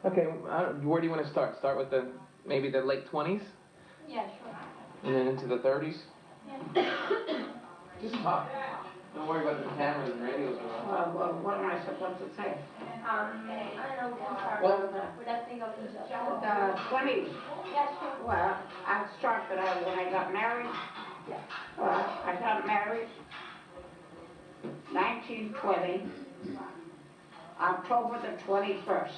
Okay, where do you want to start? Start with maybe the late 20s? Yeah, sure. And then into the 30s? Yeah. Just talk. Don't worry about the cameras and radios around. Well, what am I supposed to say? I don't know, we can start Well, with that thing of Egypt. the 20s. Yeah, sure. Well, I started when I got married. Well, I got married 1920, October the 21st.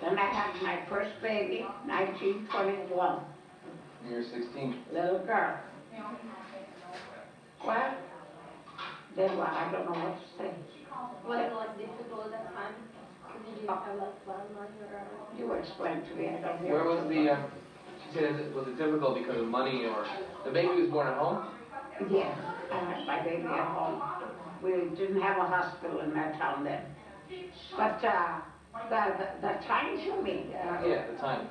Then I had my first baby, 1921, You're 16. little girl. Well, then what? I don't know what to say. Was it like difficult at that time? Did you have like a lot of money or? You explain to me, I don't hear. Where was she said, was it difficult because of money or, the baby was born at home? Yes, I had my baby at home. We didn't have a hospital in that town then. But the times you mean? Yeah, the times.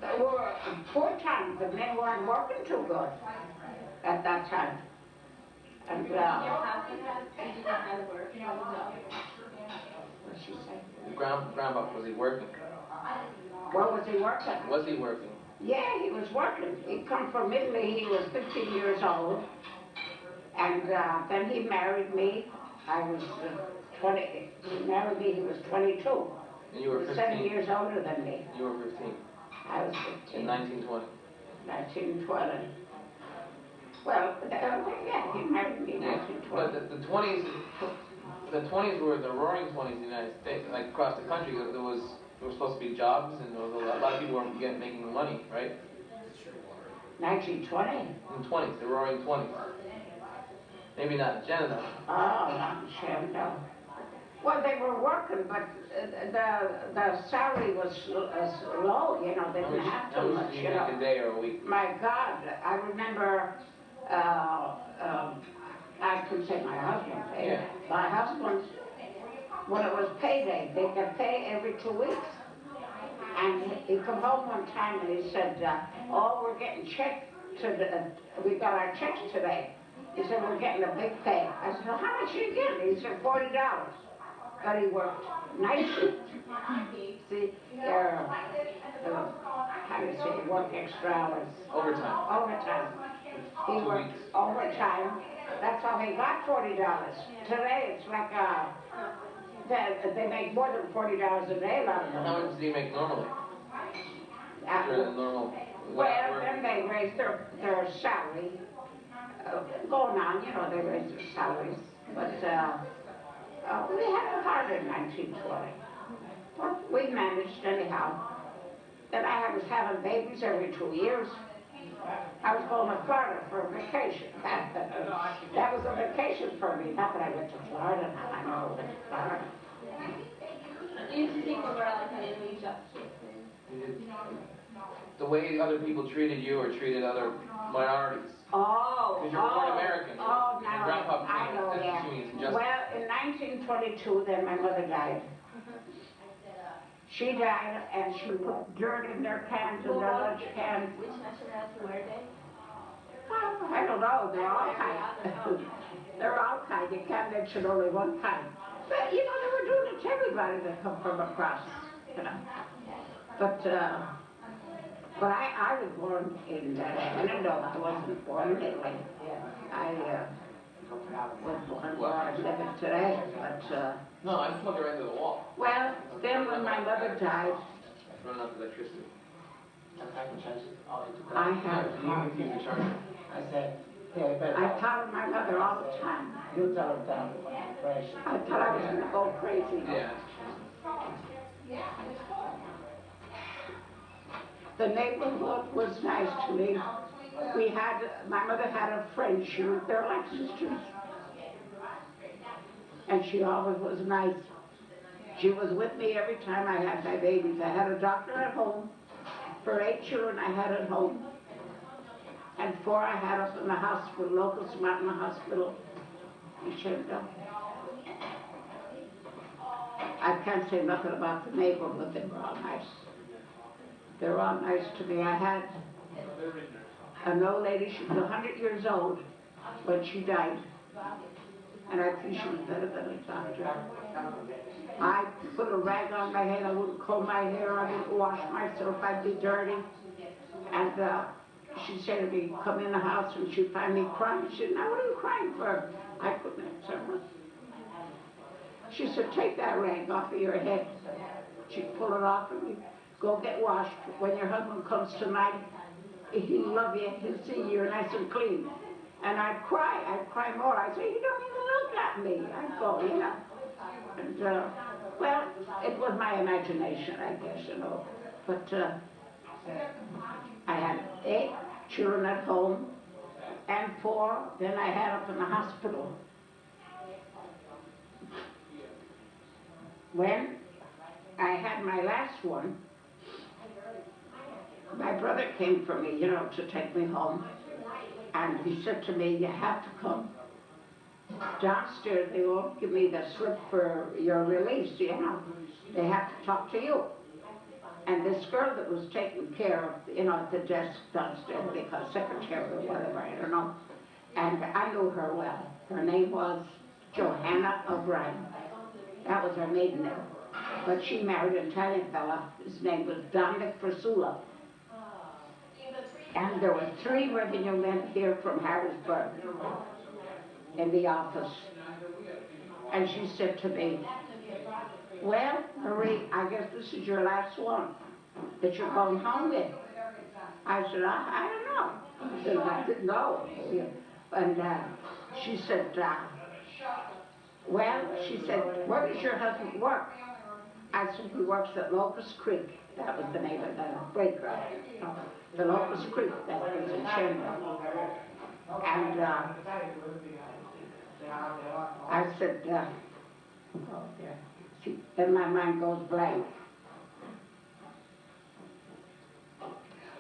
They were poor times. The men weren't working too good at that time. And Your husband did not have work, he had a job. what'd she say? Grandpa, was he working? Where was he working? Was he working? Yeah, he was working. He come from Italy. He was 15 years old. And then he married me. I was 20. He married me, he was 22. And you were He was 15? 7 years older than me. You were 15. I was In 15. 1920. 1920. Well, yeah, he married me in Yeah. 1920. But the 20s were the roaring 20s in the United States. Like across the country, there were supposed to be jobs, and there was a lot of people were making money, right? 1920? In the 20s, the roaring 20s. Maybe not in Canada. Oh, not in Shenandoah. Well, they were working, but the salary was low, you know, they didn't have How too much much, did you you make a know. day or a week? My God, I remember, I could say my husband paid. Yeah. My husband, when it was payday, they could pay every 2 weeks. And he come home one time and he said, oh, we're getting checked we got our checks today. He said, we're getting a big pay. I said, well, how much are you getting? He said, $40. But he worked night shift. See, how do you say, work extra hours. Overtime. Overtime. He 2 worked weeks. overtime. That's how he got $40. Today, it's like they make more than $40 a day, a lot of them. How much did he make normally? After- For a normal. Well, then they raised their salary. Going on, you know, they raised their salaries. But we had it hard in 1920. But we managed anyhow. Then I was having babies every 2 years. I was going to Florida for a vacation. That was a vacation for me. Not that I went to Florida, I never went to Florida. You used to think we were like a little Egypt kids. The way other people treated you or treated other minorities. Oh, Because you're born American. Oh, And now Grandpa I know, became yeah. Jewish and just. Well, in 1922, then my mother died. She died, and she put dirt in their cans and their lunch cans. Which nationality were they? Well, I don't know, they're all kind. They're all kind, you can't mention only one kind. But, you know, they were doing it to everybody that come from across, you know. But I was born in Shenandoah. I wasn't born in Italy. I was born where I live in today, but No, I just plugged it right into the wall. well, then when my mother died, Running out the electricity. I had You can use the charger. I said, yeah, you better. I tell my mother all the time. You tell him down, fresh. I thought I was gonna go crazy. Yeah. The neighborhood was nice to me. My mother had a friend, they're like sisters. And she always was nice. She was with me every time I had my babies. I had a doctor at home. For 8 children I had at home. And 4 I had up in the hospital, Locust Mountain Hospital in Shenandoah. I can't say nothing about the neighborhood, they were all nice. They were all nice to me. I had an old lady, she was 100 years old when she died. and I think she was better than a doctor. I put a rag on my head, I wouldn't comb my hair, I wouldn't wash myself, I'd be dirty. And she said to me, come in the house, and she'd find me crying. She said, now what are you crying for? I couldn't answer her. She said, take that rag off of your head. She'd pull it off and you go get washed. When your husband comes tonight, he'll love you, he'll see you're nice and clean. And I'd cry more. I'd say, you don't even look at me. I'd go, you know. And, well, it was my imagination, I guess, you know. But I had 8 children at home and 4 then I had up in the hospital. When I had my last one, my brother came for me, you know, to take me home. And he said to me, you have to come downstairs. They won't give me the slip for your release, you know. They have to talk to you. And this girl that was taking care of, you know, at the desk downstairs, they call secretary or whatever, I don't know. And I knew her well. Her name was Johanna O'Brien. That was her maiden name. But she married an Italian fella. His name was Dominic Frasula. And there were 3 revenue men here from Harrisburg in the office. And she said to me, well, Marie, I guess this is your last one that you're going home with. I said, I don't know. I said, I didn't know. And she said, well, she said, where does your husband work? I said, he works at Locust Creek. That was the name of the breaker. The Locust Creek, that was in Shenandoah. And I said, oh dear. See, then my mind goes blank.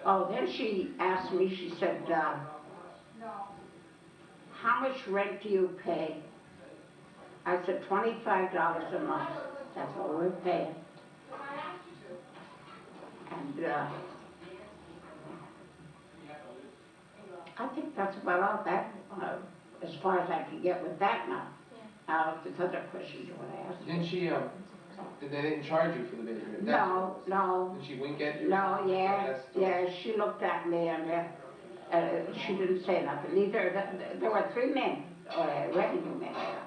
Oh, then she asked me, she said, how much rent do you pay? I said, $25 a month. That's what we're paying. And I think that's about all that, as far as I can get with that now. Now, if there's other questions you want to ask. Didn't she, they didn't charge you for the baby? No, no. Did she wink at you? No, yeah, she looked at me and she didn't say nothing. There were 3 men, revenue men there.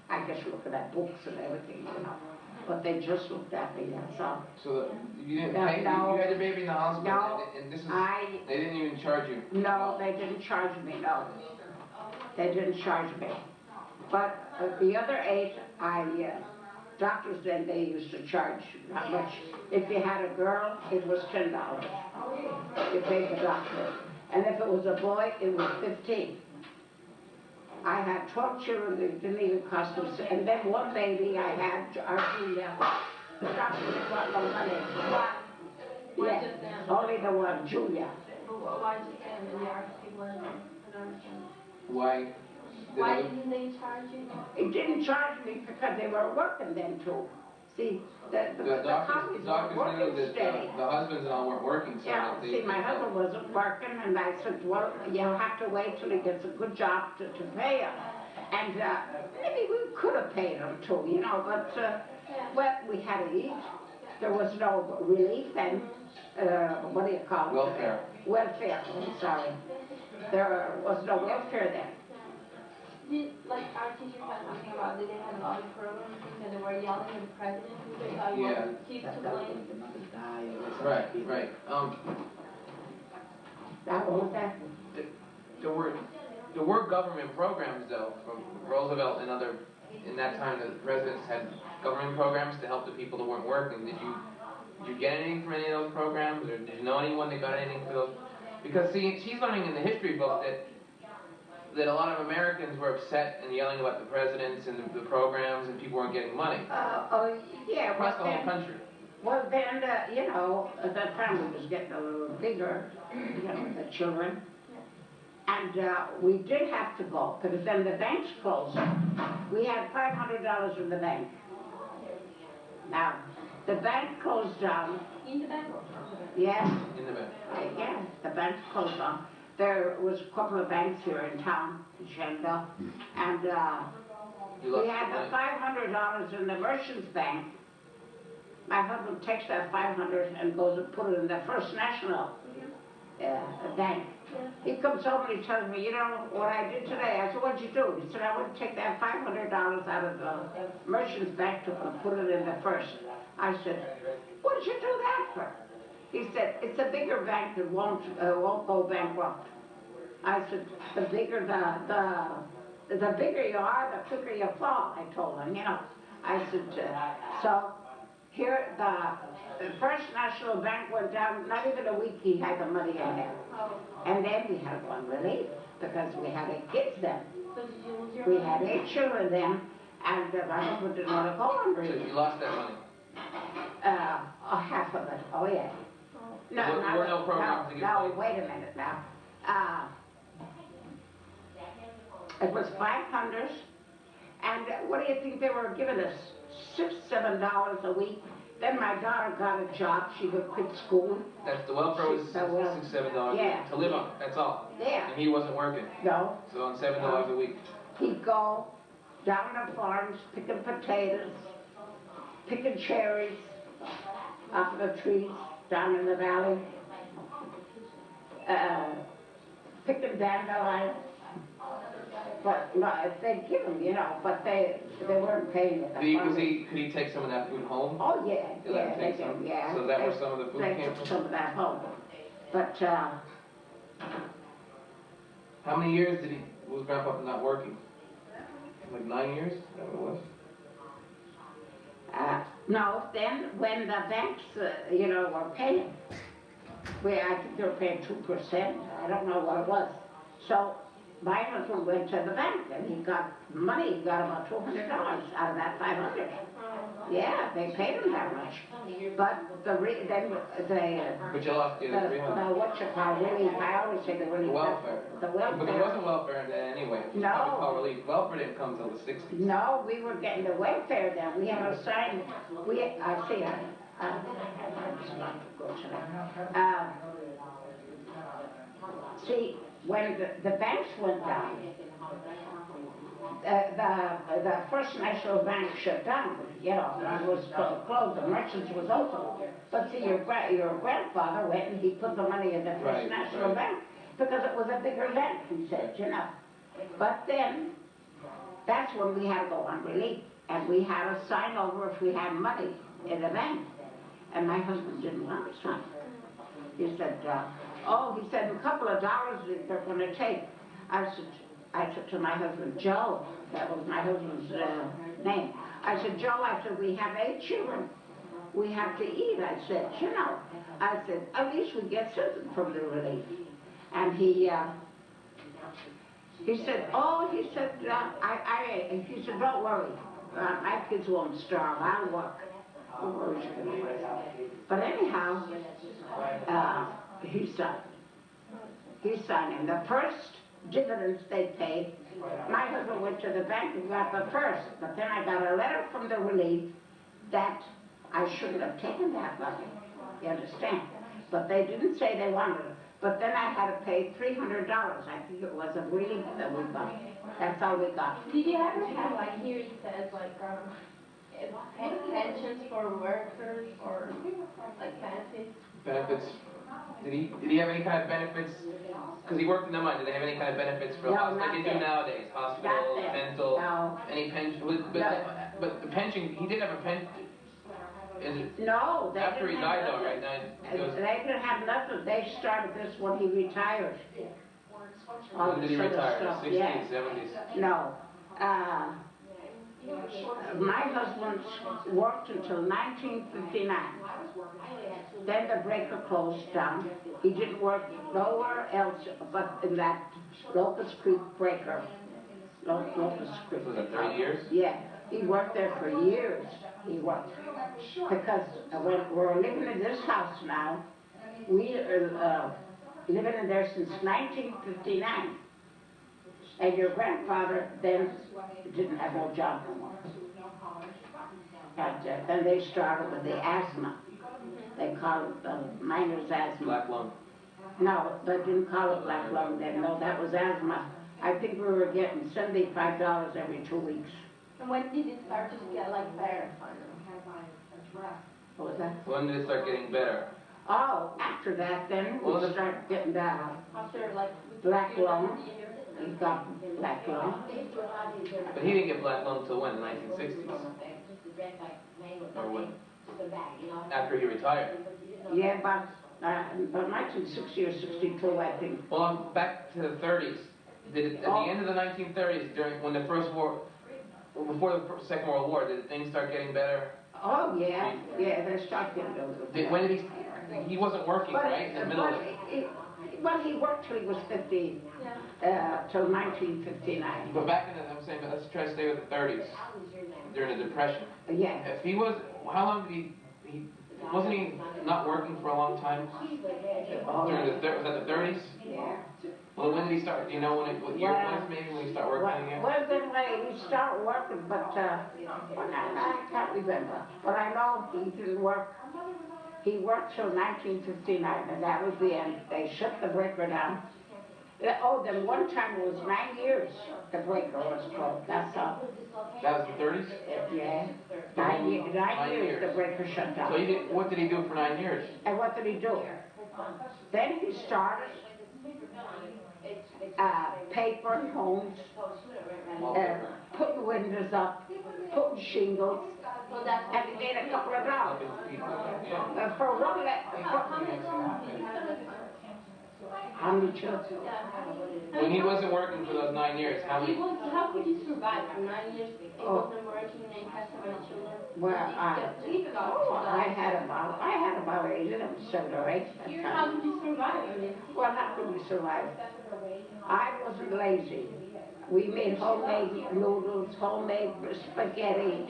I guess looking at books and everything, you know. But they just looked at me, that's all. So you didn't pay? No. You had your baby in the hospital, No, and this is, they didn't even charge you? No, they didn't charge me, no. They didn't charge me. But the other 8, doctors then, they used to charge not much. If you had a girl, it was $10. You paid the doctor. And if it was a boy, it was $15. I had 12 children that didn't even cost them, and then one baby I had, Julia. The doctor didn't want no money. Why Yeah, just them? only the one, Julia. Why just them? The RC one? I don't understand. Why? Why didn't they charge you? It didn't charge me because they were working then too. See, the doctors were working knew that steady. the husbands and all weren't working, so Yeah, they, see, my husband wasn't working, and I said, well, you'll have to wait till he gets a good job to pay him. And maybe we could have paid him too, you know, but, well, we had to eat. There was no relief then. What do you call it? Welfare. Welfare, I'm sorry. There was no welfare then. Like our teachers had something about, did they have a lot of programs and they were yelling at the president who they thought Yeah. keep to blame? Right. That was that. There were government programs though, from Roosevelt and other, in that time the presidents had government programs to help the people that weren't working. Did you get anything from any of those programs, or did you know anyone that got anything for those? Because see, she's learning in the history book that a lot of Americans were upset and yelling about the presidents and the programs, and people weren't getting money. Oh, yeah. Across the whole country. Well, then, you know, the family was getting a little bigger, you know, the children. And we did have to go, because then the banks closed. We had $500 in the bank. Now, the bank closed down. In the bank? Yes. In the bank. Yeah, the bank closed down. There was a couple of banks here in town, in Shenandoah, and You lost We had the the money. $500 in the merchant's bank. My husband takes that 500 and goes and put it in the First National bank. He comes home and he tells me, you know, what I did today. I said, what'd you do? He said, I went to take that $500 out of the merchant's bank and put it in the First. I said, what did you do that for? He said, it's a bigger bank that won't go bankrupt. I said, the bigger the bigger you are, the quicker you fall, I told him, you know. I said, so here the First National Bank went down, not even a week he had the money in there. And then we had one relief because we had 8 kids then. So did you lose your We money? had 8 children then, and my husband didn't want to go on So relief. you lost that money. Half of it, oh yeah. No, There were no programs to give no, money. wait a minute now. It was 500, and what do you think they were giving us? $6, $7 a week. Then my daughter got a job, she would quit school. That's the welfare was The wel- $6, $7 Yeah. to live on. That's all. Yeah. And he wasn't working. No, So on $7 a week. he'd go down the farms, picking potatoes, picking cherries off of the trees down in the valley, picking dandelions. But no, they'd give him, you know, but they weren't paying it. Could he take some of that food home? Oh, yeah, They let him they take some? did, yeah. So that was some of the food They came took from? some of that home. But, How many years was Grandpa not working? Like 9 years? Is that what it was? no, then when the banks, you know, were paying, I think they were paying 2%, I don't know what it was. So my husband went to the bank and he got money, he got about $200 out of that 500. Yeah, they paid him that much. But then But you lost the other 300. what you call relief, I always say the relief. The welfare. The welfare. But there wasn't welfare then anyway. It was No. probably called relief. Welfare didn't come until the 60s. No, we were getting the welfare then. We had a sign, I see, see, when the banks went down, the First National Bank shut down, you know, it was closed, the merchants was open. But see, your grandfather went and he put the money in the First Right, National right. Bank because it was a bigger bank, he said, you know. But then, that's when we had to go on relief, and we had to sign over if we had money in the bank. And my husband didn't want to sign. He said, he said, a couple of dollars they're going to take. I said to my husband, Joe, that was my husband's name. I said, Joe, we have 8 children. We have to eat. I said, you know. I said, at least we get something from the relief. And he said, he said, don't worry. My kids won't starve. I'll work. But anyhow, he signed. He signed. And the first dividends they paid, my husband went to the bank and got the first. But then I got a letter from the relief that I shouldn't have taken that money. You understand? But they didn't say they wanted it. But then I had to pay $300. I think it was a relief that we got. That's all we got. Did you ever have, like, here it says, like, pensions for workers or, like, benefits? Benefits. Did he have any kind of benefits? Because he worked in the mine. Did they have any kind of benefits for No, us? not Like they do that. nowadays? Hospital, Not that. dental, No. any pension? But the pension, he did have a pension. No, they After he didn't have died though, nothing. right? He goes, They didn't have nothing. They started this when he retired. All when did he this other retire? stuff, 60s, yeah. 70s? No. My husband worked until 1959. Then the breaker closed down. He didn't work nowhere else but in that Locust Creek breaker. Locust Creek. Was that 30 years? Yeah, he worked there for years. He worked. Because we're living in this house now. We are living in there since 1959. And your grandfather then didn't have no job no more. And then they started with the asthma. They call it miner's asthma. Black lung. No, they didn't call it black lung then. No, that was asthma. I think we were getting $75 every 2 weeks. And when did it start to get like better? What was that? When did it start getting better? Oh, after that, then Well, we started getting After like black lung. We got black lung. But he didn't get black lung until when? The 1960s? Or when? After he retired? Yeah, about 1960 or 62, I think. Well, back to the 30s. Did it, at the end of the 1930s, during when the first war, before the Second World War, did things start getting better? Oh, yeah, they started getting a little bit. When did he wasn't working, right? In the middle of it. Well, he worked till he was 50, till 1959. But back in the, I'm saying, let's try to stay with the 30s, during the Depression. Yeah. If he was, how long did wasn't he not working for a long time? During the, was that the 30s? Yeah. Well, when did he start? Do you know when it, what year it was maybe when he started working again? Well, then he started working, but, well, I can't remember. But I know he didn't work. He worked till 1959, and that was the end. They shut the breaker down. Oh, then one time it was 9 years the breaker was closed, that's all. That was the 30s? Yeah. 9 years the breaker shut down. So he did, what did he do for 9 years? And what did he do? Then he started papering homes, putting windows up, putting shingles, and he made a couple of dollars. For one how many children? When he wasn't working for those 9 years, how many? How could you survive for 9 years? He wasn't working and he had so many children. Well, I had about 8 of them, 7 or 8. How could you survive? Well, how could we survive? I wasn't lazy. We made homemade noodles, homemade spaghetti.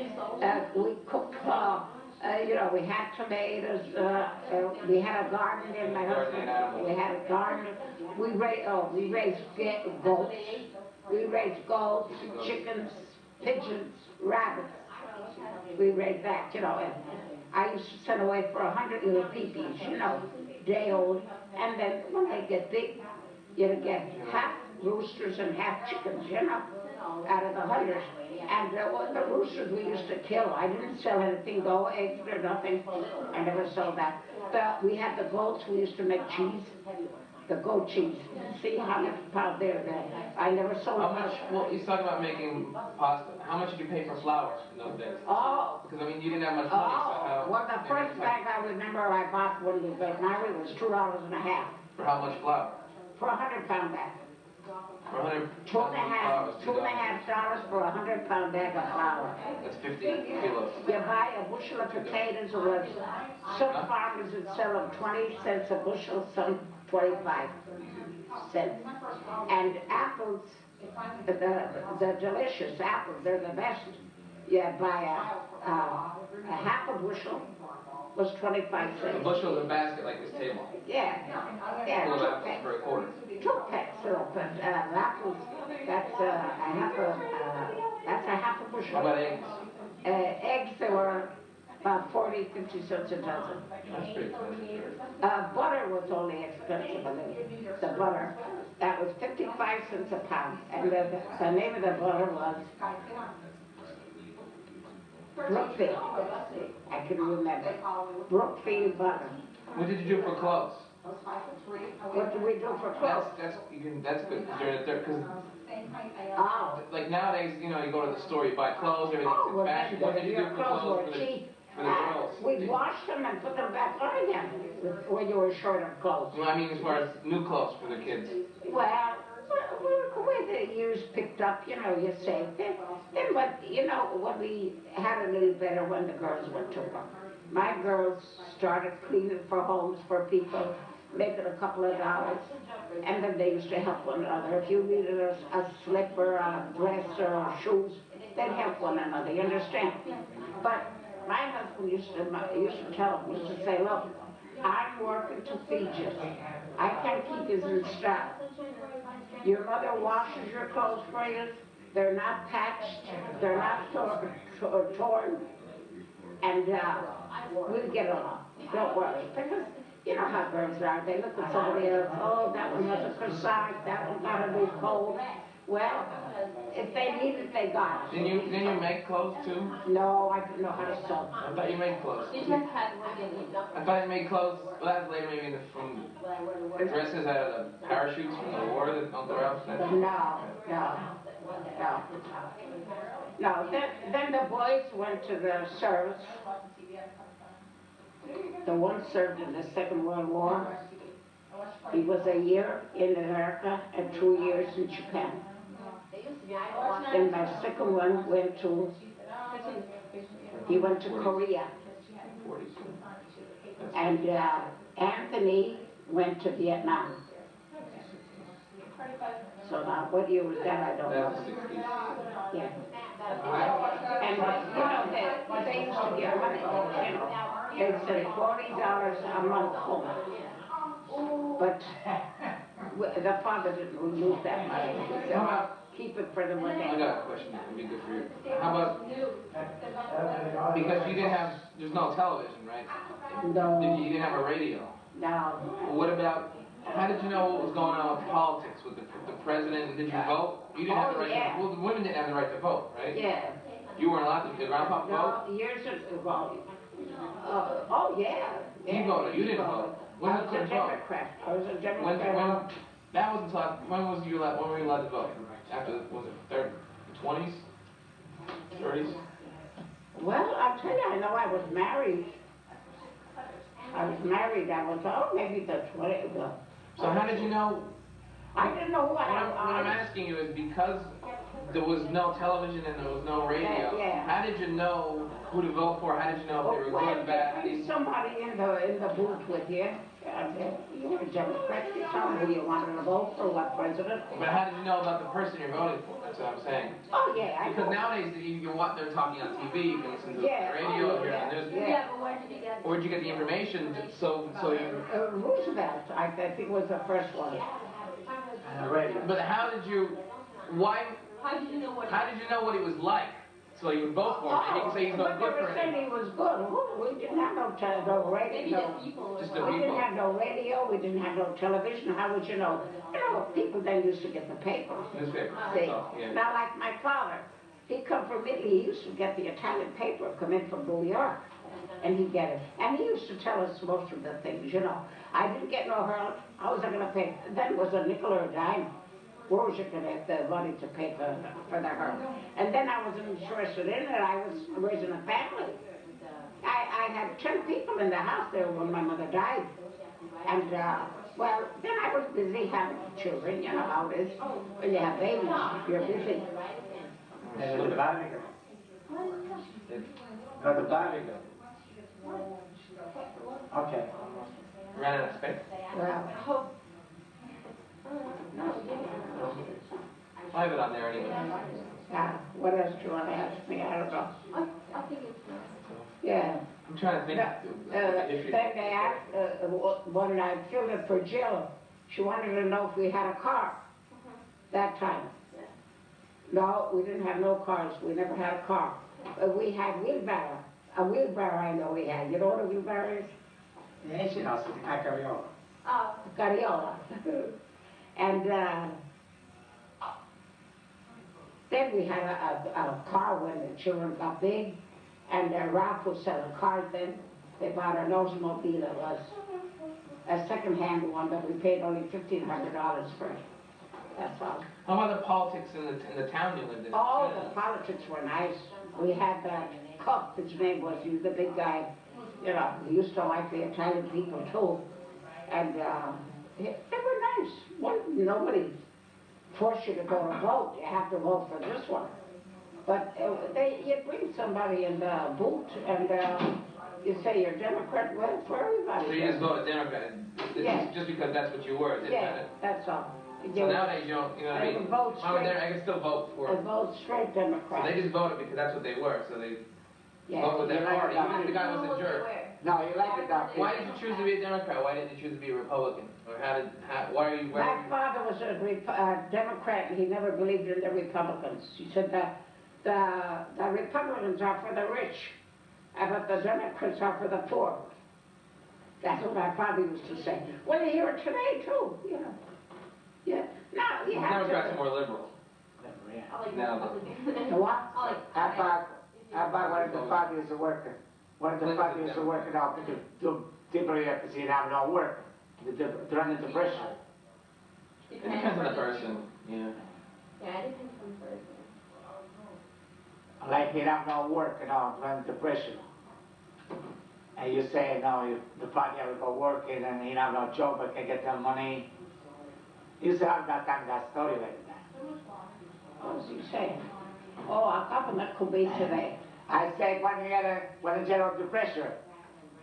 We cooked, you know, we had tomatoes. We had a garden in my husband. We had a garden. We raised goats. We raised goats, chickens, pigeons, rabbits. We raised that, you know. And I used to send away for 100 little peepees, you know, day old. And then when they get big, you get half roosters and half chickens, you know, out of the 100. And the roosters we used to kill. I didn't sell anything, no eggs or nothing. I never sold that. But we had the goats. We used to make cheese, the goat cheese. See how much pound there. I never sold. How much? Well, he's talking about making pasta. How much did you pay for flour in those days? Oh. Because I mean, you didn't have much money. So how, well, the first bag I remember I bought when we got married was $2.50. For how much flour? For a 100-pound bag. For 100 $2.50 for a 100-pound bag of flour. That's 50 kilos. You buy a bushel of potatoes, or some farmers would sell them 20 cents a bushel, some 25 cents. And apples, the delicious apples, they're the best. You buy a half a bushel was 25 cents. A bushel is a basket like this table. Yeah, Full of apples for a quarter. 2 pecks of apples. That's a half a bushel. How about eggs? Eggs, they were about 40, 50 cents a dozen. That's pretty expensive. Butter was only expensive a little. The butter, that was 55 cents a pound. And the name of the butter was Brookfield. I can remember. Brookfield butter. What did you do for clothes? What do we do for clothes? That's good. Because Oh. like nowadays, you know, you go to the store, you buy clothes, everything's Oh, in well, fashion. What did you do your for clothes clothes were cheap. for the girls? We'd wash them and put them back on again when you were short of clothes. Well, I mean, as far as new clothes for the kids. Well, when the years picked up, you know, you saved it. Then, but, you know, when we had a little better when the girls went to work. My girls started cleaning for homes for people, making a couple of dollars, and then they used to help one another. If you needed a slipper, a dress, or shoes, they'd help one another, you understand? But my husband used to tell me, used to say, look, I'm working to feed you. I can't keep you in stock. Your mother washes your clothes for you. They're not patched. They're not torn. And we'll get along. Don't worry. Because you know how girls are. They look at somebody else. Oh, that one has a corsage. That one got a new coat. Well, if they need it, they got it. Didn't you make clothes too? No, I don't know how to sew. I thought you made clothes. You just had work in it. I thought you made clothes. Well, that's later, maybe from dresses out of the parachutes from the war that don't throw out. No. Then the boys went to the service. The one served in the Second World War. He was a year in America and 2 years in Japan. Then my second one he went to Korea. And Anthony went to Vietnam. So now, what year was that? I don't know. Yeah. And they used to get money, they said $40 a month home. But the father didn't remove that money. He said, keep it for the one day. I got a question that would be good for you. How about, because you didn't have, there's no television, right? No. You didn't have a radio. No. What about, how did you know what was going on with politics, with the president? Did you vote? You didn't have the right to, well, the women didn't have the right to vote, right? Yeah. You weren't allowed to, did Grandpa vote? No, years ago. Oh, yeah. He voted, you didn't vote. When I was a Democrat. I was a Democrat. That wasn't until, when were you allowed to vote? After, was it 20s? 30s? Well, I'll tell you, I know I was married. I was, maybe the 20s. So how did you know? I didn't know what I'm asking you is because there was no television and there was no radio. Yeah. How did you know who to vote for? How did you know if they were good, bad? Somebody in the booth with you. You were a Democrat. You tell me who you wanted to vote for, what president. But how did you know about the person you're voting for? That's what I'm saying. Oh yeah, I Because know. nowadays you can watch, they're talking on TV. You can listen to the radio, hear on the news. Yeah, but where did you get it? Where'd you get the information? So you. Roosevelt, I think was the first one. But how did you? Why? How did you know what? How did you know what he was like? So you would vote for him. And you can say he's no but good they for were saying anything. he was good. We didn't have no Maybe radio. the people. Just the We didn't people. have no radio. We didn't have no television. How would you know? People then used to get the paper. Newspaper. See, So, yeah. now like my father, he come from Italy. He used to get the Italian paper come in from New York, and he'd get it. And he used to tell us most of the things. I didn't get no help. How was I going to pay? Then it was a nickel or a dime. Where was you going to have the money to pay for the herb? And then I wasn't interested in it. I was raising a family. I had 10 people in the house there when my mother died. And, well, then I was busy having children. You know how it is. When you have babies, you're busy. The Vatican. The Vatican. Okay. Ran out of space. Well, I have it on there anyway. what else do you want to ask me? I don't know. I think it's. Yeah. I'm trying to think. Then they asked, when I filled it for Jill, she wanted to know if we had a car that time. No, we didn't have no cars. We never had a car. We had wheelbarrow. A wheelbarrow I know we had. You know what a wheelbarrow is? The ancient house, the Carriola. Oh. Carriola. And then we had a car when the children got big, and Ralph was selling cars then. They bought an Oldsmobile. It was a second-hand one, but we paid only $1,500 for it. That's all. How about the politics in the town you lived in? All the politics were nice. We had that Cook, his name was, he was the big guy. He used to like the Italian people too. And they were nice. Nobody forced you to go to vote. You have to vote for this one. But you'd bring somebody in the booth and you say you're Democrat, vote for everybody. So you just voted Democrat, Yeah. just because that's what you were, didn't Yeah, matter? that's all. So nowadays you don't, you know what I mean? Vote I was there, straight. I can still vote for I it. vote straight So Democrat. they just voted because that's what they were, so they voted with their You like party, it, even if the guy was a jerk. No, you like the doctor. Why did you choose to be a Democrat? Why didn't you choose to be a Republican? Or why are you, My father was a Democrat, and he never believed in the Republicans. He said that the Republicans are for the rich, but the Democrats are for the poor. That's what my father used to say. Well, you hear it today, too, Yeah. Now, you have Democrats are to... more liberal. Yeah. I like Now Republicans. The what? I like. How about one of the fathers are working? One of the fathers are working out, the people you have to see have no work. They're under depression. It depends on the person, yeah. Yeah, it depends on the person. Like you have no work, they're under depression. And you say, no, the father will go working and he have no job, but can get the money. You used to have that story like that. What was he saying? Oh, a government could be today. I said when you general depression,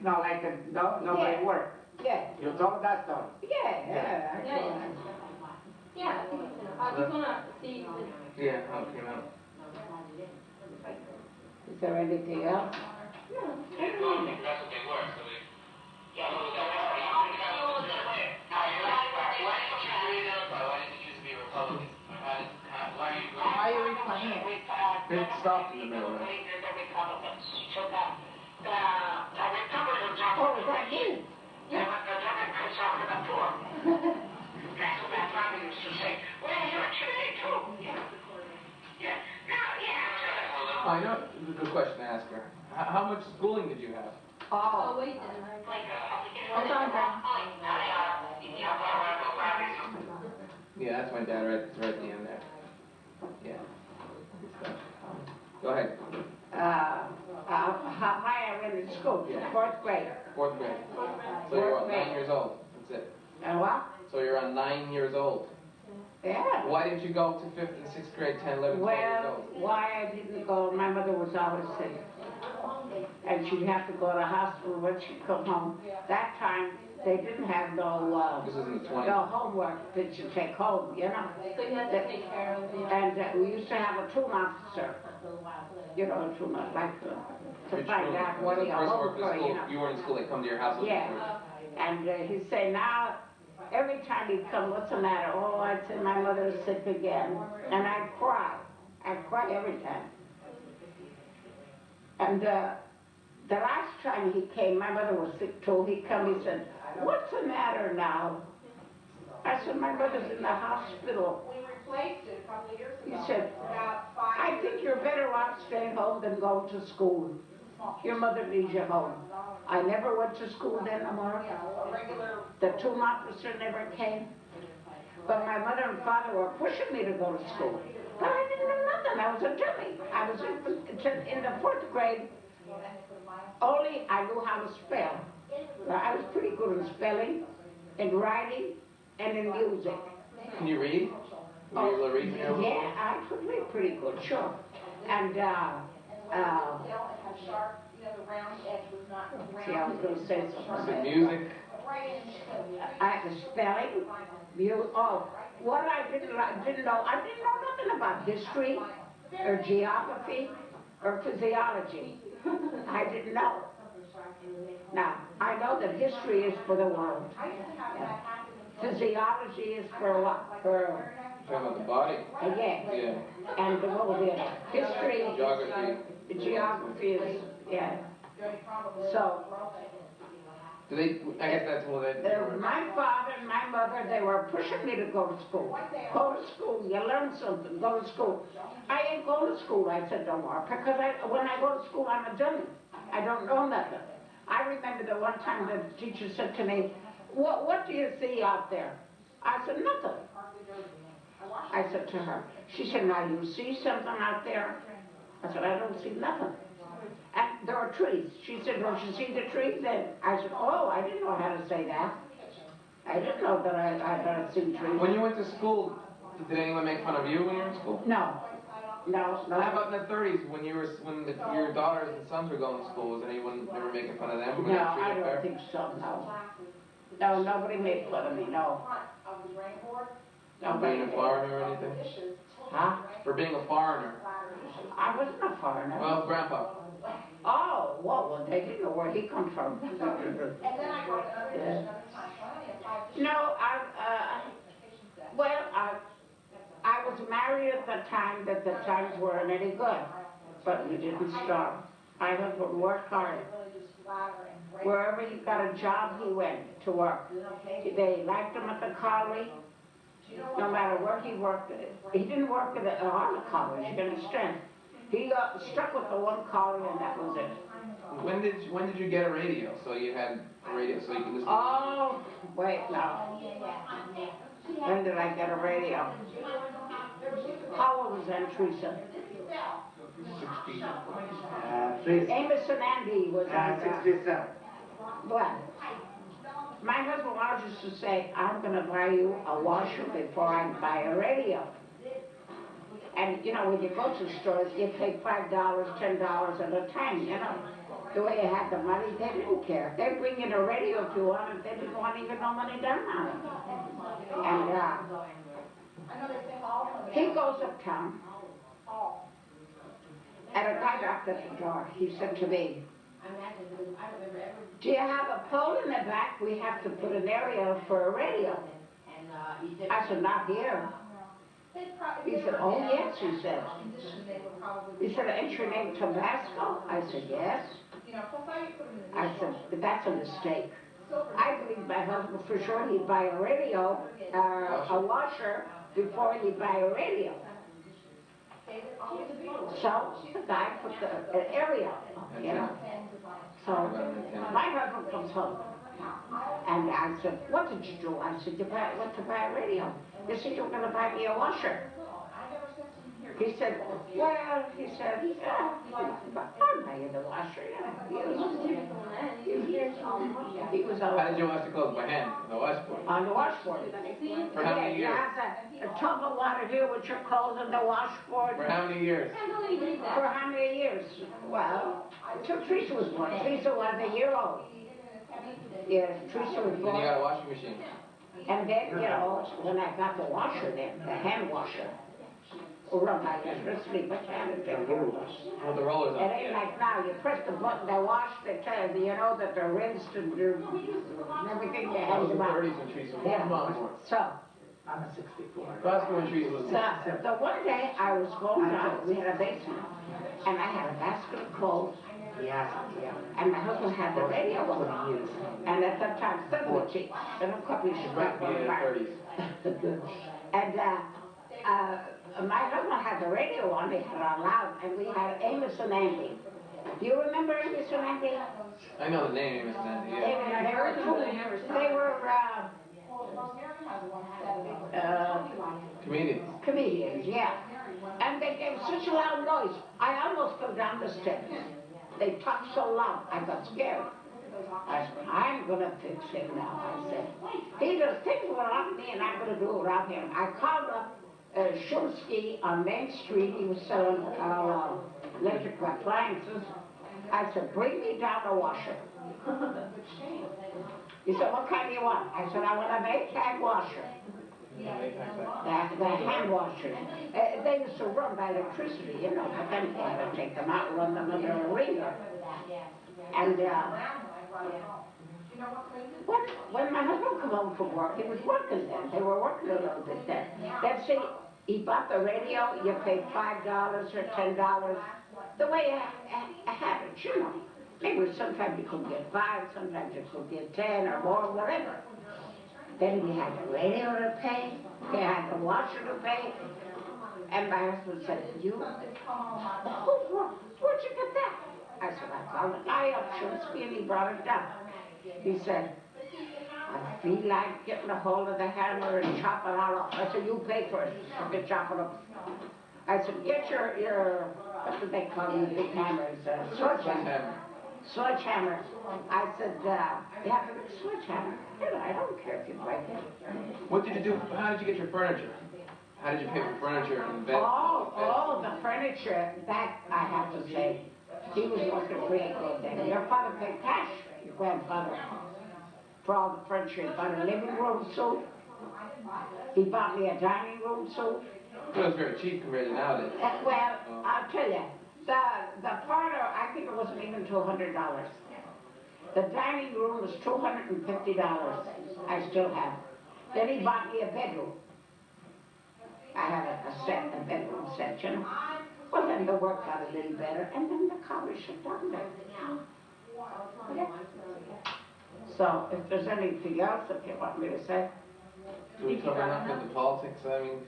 nobody Yeah. work. Yeah, You told that story. yeah. Yeah, I think it's enough. I just wanna see the. Yeah, how it came out. Is there anything else? Why are you replaying it? It stopped in the middle, right? Oh, is that you? I know, it's a good question to ask her. How much schooling did you have? Oh, Oh, wait then. Hold on, Ben. Yeah, that's my dad right at the end there. Yeah. Good stuff. Go ahead. how high I went in school? Yeah. Fourth grade. Fourth grade. So you're what, 9 years old? That's it. And what? So you're on 9 years old. Yeah. Why didn't you go to 5th and 6th grade, 10, 11, 12 years Well, old? why I didn't go, my mother was always sick. And she'd have to go to the hospital when she'd come home. That time, they didn't have This is in the 20s. no homework that you take home, you know? So you have to take care of it. And we used to have a tune officer, you know, a tune like to Which find room? out what The you're person home worked for, at you school, know? you weren't in school, they come to your house. looking Yeah. for And he'd say, now, every time he'd come, what's the matter? Oh, I'd say, my mother's sick again. And I'd cry. I'd cry every time. And the last time he came, my mother was sick too. He come, he said, what's the matter now? I said, my mother's in the hospital. We replaced it a couple of years ago. He said, About 5 I years think you're better off staying home than going to school. Your mother needs you home. I never went to school then no more. a regular. The tune officer never came. But my mother and father were pushing me to go to school. But I didn't know nothing. I was a dummy. I was in the fourth grade. Only I knew how to spell. But I was pretty good in spelling, in writing, and in music. Can you read? Were you able to read when you were little? Yeah, I could read pretty good, sure. And, It had sharp, the round edge was not round. see, I was gonna say Was it something. music? The spelling, what I didn't know, I didn't know nothing about history, or geography, or physiology. I didn't know. Now, I know that history is for the world. Physiology is for what? For, Talking about the body? yeah. Yeah. And what was the other? History, Geography. geography is, yeah. So, I guess that's what they. my father and my mother, they were pushing me to go to school. Go to school, you learn something, go to school. I ain't going to school, I said, don't worry, because when I go to school, I'm a dummy. I don't know nothing. I remember the one time the teacher said to me, what do you see out there? I said, nothing. I said to her, she said, now you see something out there? I said, I don't see nothing. And there were trees. She said, don't you see the trees? And I said, oh, I didn't know how to say that. I didn't know that I had seen trees. When you went to school, did anyone make fun of you when you were in school? No. No, no. How about in the 30s when your daughters and sons were going to school? Was anyone ever making fun of them? Were they No, I treated don't fair? think so, no. No, nobody made fun of me, no. For being a foreigner or anything? Huh? For being a foreigner? I wasn't a foreigner. Well, Grandpa. Oh, well, they didn't know where he come from. Yeah. No, I was married at the time that the times weren't any good, but we didn't starve. My husband worked hard. Wherever he got a job, he went to work. They liked him at the colliery. No matter where he worked, he didn't work at all the college, in a strength. He got stuck with the one college and that was it. When did you get a radio? So you had a radio so you could listen. Oh, wait, no. When did I get a radio? How old was then, Teresa? 60. Amos and Andy was on 67. Well, my husband always used to say, I'm going to buy you a washer before I buy a radio. And, you know, when you go to stores, you pay $5, $10 at a time, you know. The way you had the money, they didn't care. They'd bring in a radio if you wanted. They didn't want even no money down on it. And he goes uptown, and a guy knocked at the door. He said to me, do you have a pole in the back? We have to put an area for a radio. I said, not here. He said, oh yes, he said. He said, ain't your name Tabasco? I said, yes. I said, that's a mistake. I believe my husband for sure he'd buy a radio, a washer, before he'd buy a radio. So the guy put the area, you know. So my husband comes home, and I said, what did you do? I said, went to buy a radio. He said, you're going to buy me a washer. He said, well, he said, yeah, I'll buy you the washer. He was How did you wash the clothes? By hand? On the washboard? on the washboard. For how many You years? have a tub of water here with your clothes on the washboard. For how many years? For how many years? Well, until Teresa was born. Teresa was a year old. Yes, Teresa was Then you born. got a washing machine. And then, you know, when I got the washer then, the hand washer, run by electricity, but you had to take care of us. With the rollers It on. ain't like now, you press the button, they wash, they tell you, you know that they're rinsed and everything, you That hand was the them out. 30s when Teresa was Yeah. born. So, I'm a 64. Glasgow when Teresa was born. the one day I was going down, we had a basement, and I had a basket of clothes, Yes, yeah. and my husband had the radio on. And at that time, $70, and of course we should Right, go beginning of back. the 30s. And my husband had the radio on, they had it on loud, and we had Amos and Andy. Do you remember Amos and Andy? I know the name, Miss Nancy, yeah. They were Comedians. comedians, yeah. And they gave such a loud noise, I almost fell down the steps. They talked so loud, I got scared. I said, I'm gonna fix him now, I said. He does things without me and I'm gonna do it without him. I called up Shulsky on Main Street, he was selling electric appliances. I said, bring me down a washer. He said, what kind do you want? I said, I want a Maytag washer. The hand washers. They used to run by electricity, you know, but then they had to take them out and run them under a ringer. And when my husband came home from work, he was working then. They were working a little bit then. Then see, he bought the radio, you paid $5 or $10, the way I had it, you know. Maybe sometimes you could get 5, sometimes you could get 10 or more, whatever. Then we had the radio to pay, we had the washer to pay, and my husband said, where'd you get that? I said, I called the guy up, Shulsky, and he brought it down. He said, I feel like getting a hold of the hammer and chopping it all up. I said, you pay for it, I'll get chopping up. I said, get your, what do they call these big hammers, sledgehammer. Sledgehammer. I said, you have a big sledgehammer. I don't care if you break it. What did you do? How did you get your furniture? How did you pay for furniture and bed? Oh, the furniture, that I have to say, he was working pretty good then. Your father paid cash, your grandfather, for all the furniture. He bought a living room suite. He bought me a dining room suite. It was very cheap compared to nowadays. Well, I'll tell you, the parlor, I think it wasn't even $200. The dining room was $250. I still have. Then he bought me a bedroom. I had a bedroom set, you know. Well, then the work got a little better, and then the college shut down there. Yeah. So, if there's anything else that you want me to say, Do we cover enough with the politics? I mean,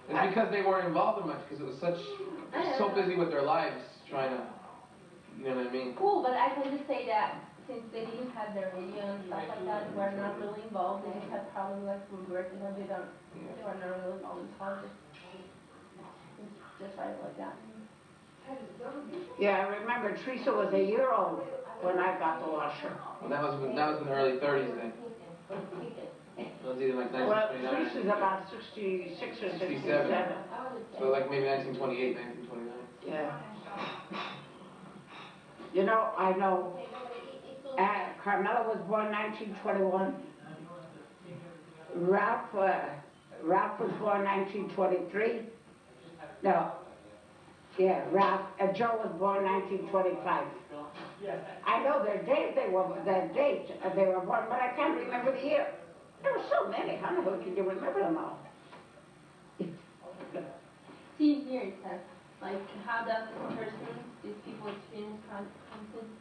it's because they weren't involved in much, because it was they're so busy with their lives trying to, you know what I mean? Cool, but I can just say that since they didn't have their radio and stuff like that, we're not really involved. They just had probably like some work, you know, they were not really involved in politics. Just right like that. Yeah, I remember Teresa was a year old when I got the washer. Well, that was in the early 30s then. It was either like Well, 1929. Teresa's about 66 or 67. 67. So like maybe 1928, 1929. Yeah. You know, I know Carmela was born 1921. Ralph was born 1923. No. Yeah, Ralph, Joe was born 1925. I know their date they were born, but I can't remember the year. There were so many. How the hell can you remember them all? See here it says, like, how does this person, these people experience conflict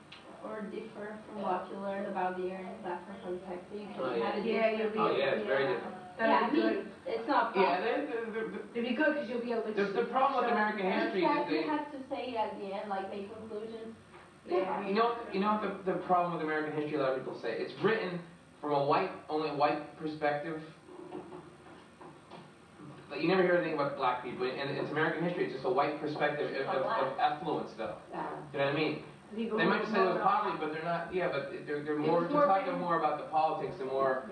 or differ from what you learned about the area and that context? So you can have a different Oh yeah, it's very different. Yeah, I mean, it's not Yeah, possible. It'd be good because you'll be able to. the problem with American history is You they, have to say it at the end, like make conclusions. Yeah. you know what the problem with American history, a lot of people say, it's written from only a white perspective. Like, you never hear anything about black people, and it's American history, it's just a white perspective of affluence though. You know what I mean? They might say it was poverty, but they're not, yeah, but they're more, they're talking more about the politics and more,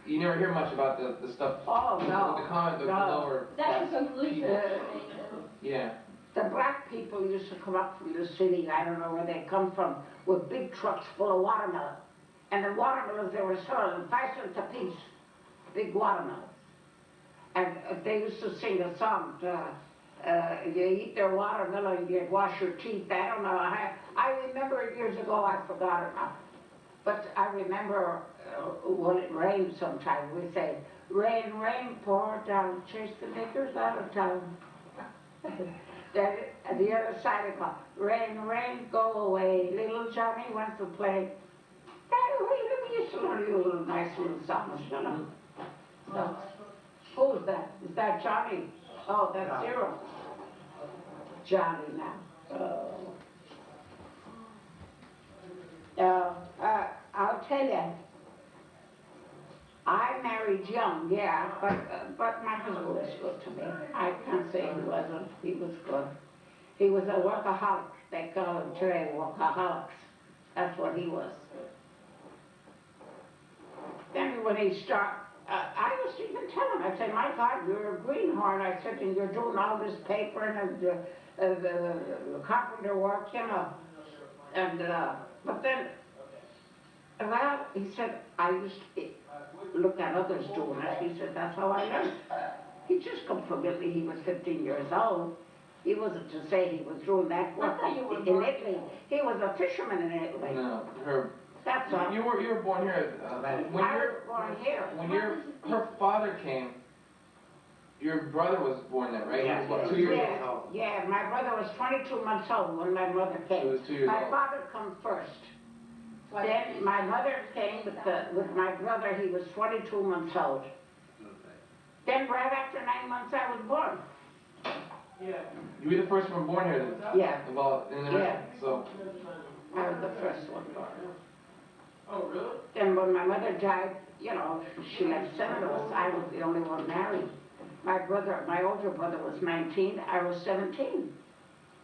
you never hear much about the stuff. Oh, no. The comment, the lower. That's the conclusion. Yeah. The black people used to come up from the city, I don't know where they come from, with big trucks full of watermelon. And the watermelons they were selling 5 cents a piece, big watermelons. And they used to sing a song, you eat their watermelon, you wash your teeth. I don't know, I remember it years ago, I forgot it now. But I remember when it rained sometimes, we say, rain, rain, pour down, chase the niggers out of town. Then at the other side it goes, rain, rain, go away, little Johnny wants to play. We used to learn you little nice little songs, you know. So, who's that? Is that Johnny? Oh, that's Zero. Johnny now. I'll tell you, I married young, yeah, but my husband was good to me. I can't say he wasn't. He was good. He was a workaholic. They call him today workaholics. That's what he was. Then when he started, I used to even tell him, I'd say, my God, you're a greenhorn. I said, and you're doing all this paper and the carpenter work, you know. And, but then, well, he said, I used to look at others doing it. He said, that's how I learned. He just come from Italy. He was 15 years old. He wasn't to say he was doing that work in Italy. He was a fisherman in Italy. No, That's all. you were born here. When I was born here. When her father came, your brother was born there, right? Yeah. He was, what, 2 years old? Yeah, my brother was 22 months old when my mother came. He was 2 years My old. father come first. Then my mother came with my brother. He was 22 months old. Then right after 9 months I was born. You were the first one born here then? Yeah. Well, in the Yeah. So. I was the first one born. Oh, really? Then when my mother died, you know, she left 7 of us. I was the only one married. My older brother was 19. I was 17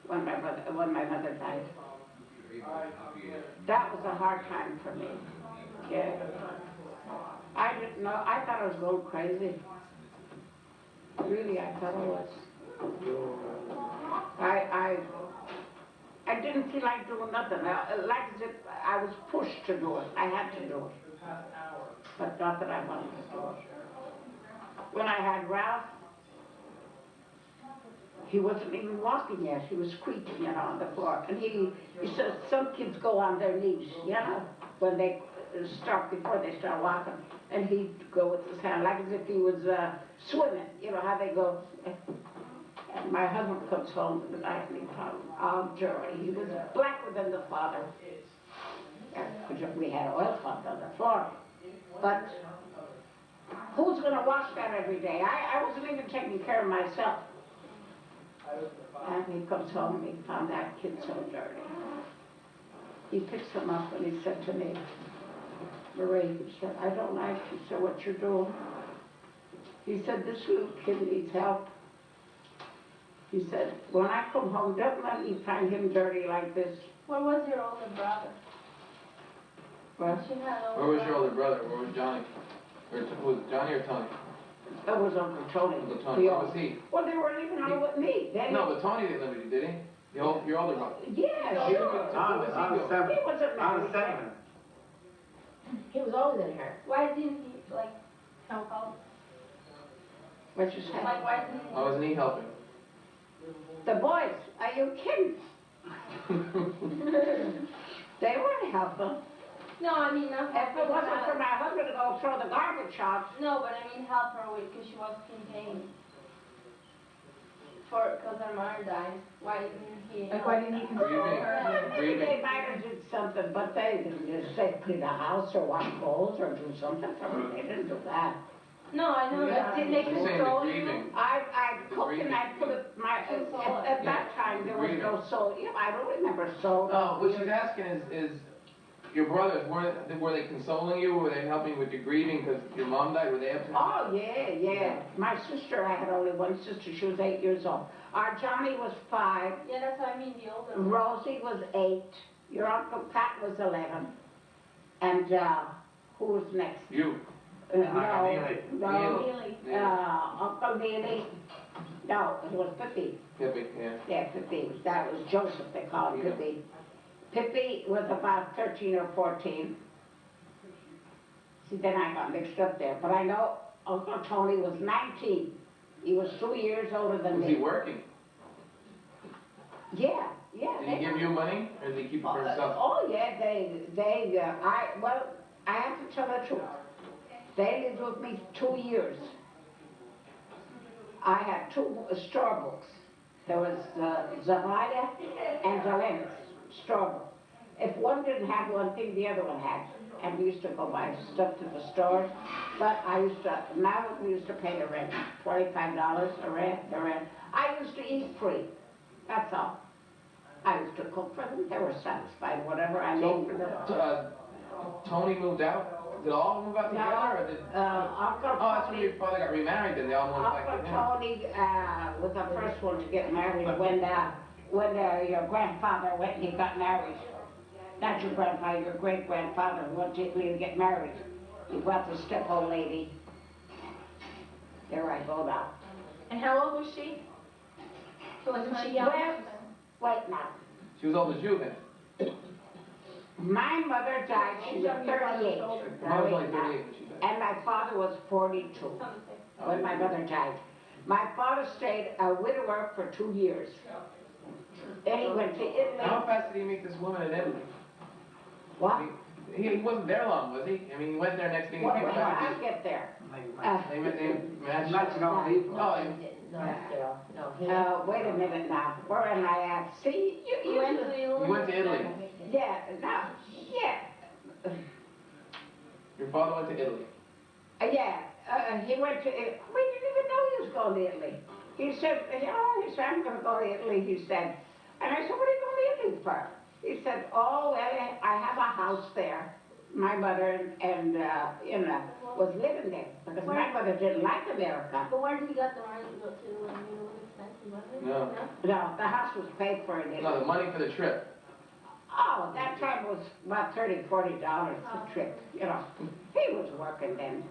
when my mother died. That was a hard time for me. Yeah. I didn't know. I thought I was going crazy. Really, I thought I was. I didn't feel like doing nothing. Like as if I was pushed to do it. I had to do it. But not that I wanted to do it. When I had Ralph, he wasn't even walking yet. He was squeaking, you know, on the floor. And he said some kids go on their knees, you know, when they start, before they start walking. And he'd go with his hand like as if he was swimming, you know, how they go. And my husband comes home with an acne problem. Oh, Joey, he was blacker than the father. We had oil cloth on the floor. But Who's gonna wash that every day? I wasn't even taking care of myself. And he comes home and he found that kid so dirty. He picks him up and he said to me, Marie, he said, I don't like, he said, what you're doing. He said, this little kid needs help. He said, when I come home, don't let me find him dirty like this. Where was your older brother? Well, She had an Where was your older brother? Where was Johnny? Or was it Johnny or Tony? that was Uncle Tony. Uncle Tony. Where was he? Well, they were living out with me. They, No, but Tony didn't live with you, did he? Your older brother. yeah, He sure. lived On with the you. He wasn't on the married. seven. He was always in her. Why didn't he, like, help out? What you say? Like, why didn't he? Why wasn't he helping? The boys, are you kidding? They weren't helping. No, I mean, not If help it wasn't her for my husband to go throw the garbage out, No, but I mean help her with, because she was in pain. Because her mother died. Why didn't he? Like, why didn't he help console her? her? maybe they might have did something, but they didn't just say clean the house or wash clothes or do something for me. They didn't do that. No, I know that. Did they You're saying the control you? grieving. I cooked and I put it, at that time, there was no soul. Yeah, I don't remember soul. Oh, what she's asking is your brothers, were they consoling you? Were they helping with your grieving because your mom died? Were they up to Oh, yeah. My sister, I had only one sister, she was 8 years old. Our Johnny was 5, Yeah, that's what I mean, the older one. Rosie was 8, your Uncle Pat was 11, and, who was next? you? No, Really? Uncle Neely, no, it was Pippi. Pippi, yeah. Yeah, Pippi, that was Joseph, they called him Pippi. Pippi was about 13 or 14. See, then I got mixed up there, but I know Uncle Tony was 19. He was 2 years older than Was me. he working? Yeah. Did he give you money or did he keep it for himself? Oh, yeah, I have to tell the truth. They lived with me 2 years. I had 2 store books. There was Zavada and Zelenis store book. If one didn't have one thing, the other one had. And we used to go buy stuff to the stores. But now we used to pay the rent, $25 the rent. I used to eat free, that's all. I used to cook for them, they were satisfied, whatever I made for them. Tony moved out? Did all move out together or did? Uncle Oh, that's when Tony, your father got remarried then, they all moved back Uncle with him. Tony was the first one to get married when your grandfather went and he got married. Not your grandfather, your great-grandfather went to Italy to get married. He brought the step-old lady. There I go now. And how old was she? Wasn't she young? Well, wait now. She was old as you then? My mother died, she was 38. Your mother was only 38 when she died. And my father was 42 when my mother died. My father stayed a widower for 2 years. Then he went to Italy. How fast did he meet this woman in Italy? What? He wasn't there long, was he? I mean, he went there next thing he Well, came back. I'll get there. They matched. National people. Oh, No, still, no. He, Wait a minute now, where am I at? See, You went to Italy? he went to Italy. Yeah, now, yeah. Your father went to Italy. He went to, we didn't even know he was going to Italy. He said, I'm going to go to Italy, he said. And I said, what are you going to Italy for? He said, oh, well, I have a house there. My mother and was living there because my mother didn't like America. But where did he get the money to go to? I mean, it was expensive, wasn't it? No. No, the house was paid for in Italy. No, the money for the trip. Oh, that time was about $30, $40 a trip, you know. He was working then.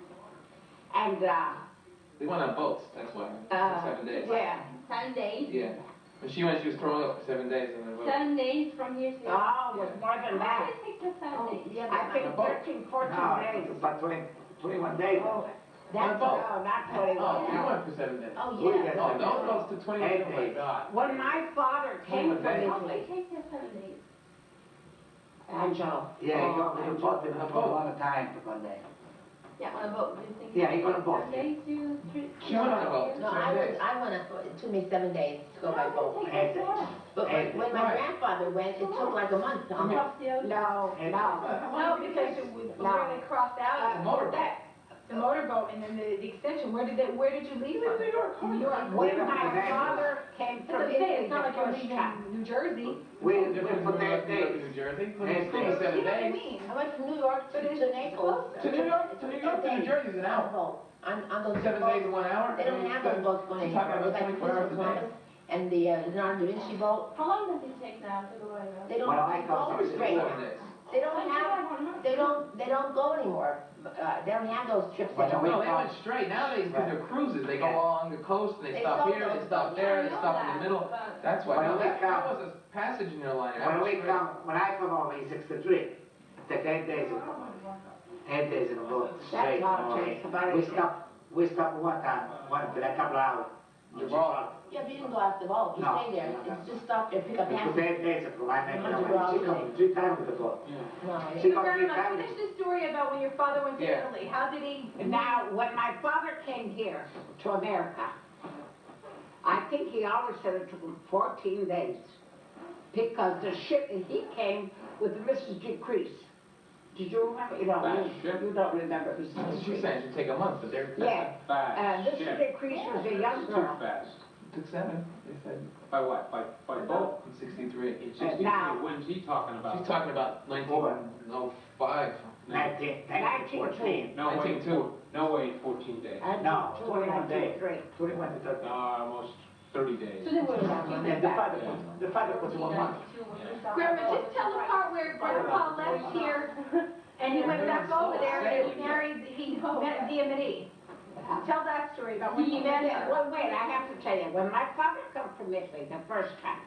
And, They went on boats, that's why. 7 days. yeah. 10 days? Yeah. When she went, she was throwing up for 7 days on the boat. 10 days from here to... Oh, it was more than Why that. did it take just 10 days? yeah, I think 13, 14 days. About 21 days. Oh, On a boat. no, not Oh, 21. you went for 7 days. Oh, We yeah. got- Oh, those boats to 21 days. Oh my God. When my father came 21 from days. How did Italy, it take just 7 days? Angelo. Yeah, he got on a boat, they put a lot of time to go there. Yeah, on a boat. Do you think Yeah, he it got a took boat. 10 days to... She went on a boat. No, 7 days. I went, it took me 7 days to go by boat. And- But when my grandfather went, it took like a month to Across the ocean? No, no. No, because it was No. really crossed out. motorboat. the motorboat and then the extension, where did you leave from? New York. New York. When my father came That's from what I'm saying, Italy it's not the like you're first leaving time. New Jersey. We Different put from New York that to days. New Jersey. Put Eight it days. You 7 know what I days. mean? I went from New York to Naples. To New York to New Jersey is an hour. On those 7 days in 1 hour. They don't have those boats going You're talking anywhere. about They got 24 hours a Christmas day. Columbus and the Leonardo da Vinci boat. How long does it take now to go around? They don't, Well, I they come go from straight. 7 days. They don't go anymore. They don't have those trips But the anymore. No, they went straight. Nowadays, because they're cruises, they go Yeah. along the coast and they They stop stop here, they those stop boats. there, they stop in the middle. That's why. When No, we that come- was a passenger liner. That When was we straight. come, when I come over in '63, take 8 days in the boat. 8 days in the boat, straight. how it takes about We 8 stop one time, for a couple of hours. Gibraltar. Yeah, but you didn't go off the boat. You No. stay there. It's just stop there, pick up We put passengers. 8 days ago, I make $100 it. She comes 3 times with the boat. No, She yeah. comes 3 Grandma, times. finish the story about when your father went to Yeah. Italy. How did he? Now, when my father came here to America, I think he always said it took him 14 days. Because the ship, he came with Mrs. Decrease. Did you remember? You don't remember Mrs. That's what she's Decrease. saying. It should take a month, but they're. Yeah, Fast. Mrs. Decrease was a young Too girl. fast. Took 7. They said By what? By boat? in '63. In now- 63, when's he talking about? She's talking about 1905. 1914. No way, 1902. no way, 14 days. No, 21 days. 1903. 21 to 30. Almost 30 days. So they were around. And the father puts 1 month. Grandma, just tell the part where Grandpa left here and he went back over there and he met Diamante. Tell that story about when he met him. Well, wait, I have to tell you, when my father come from Italy the first time,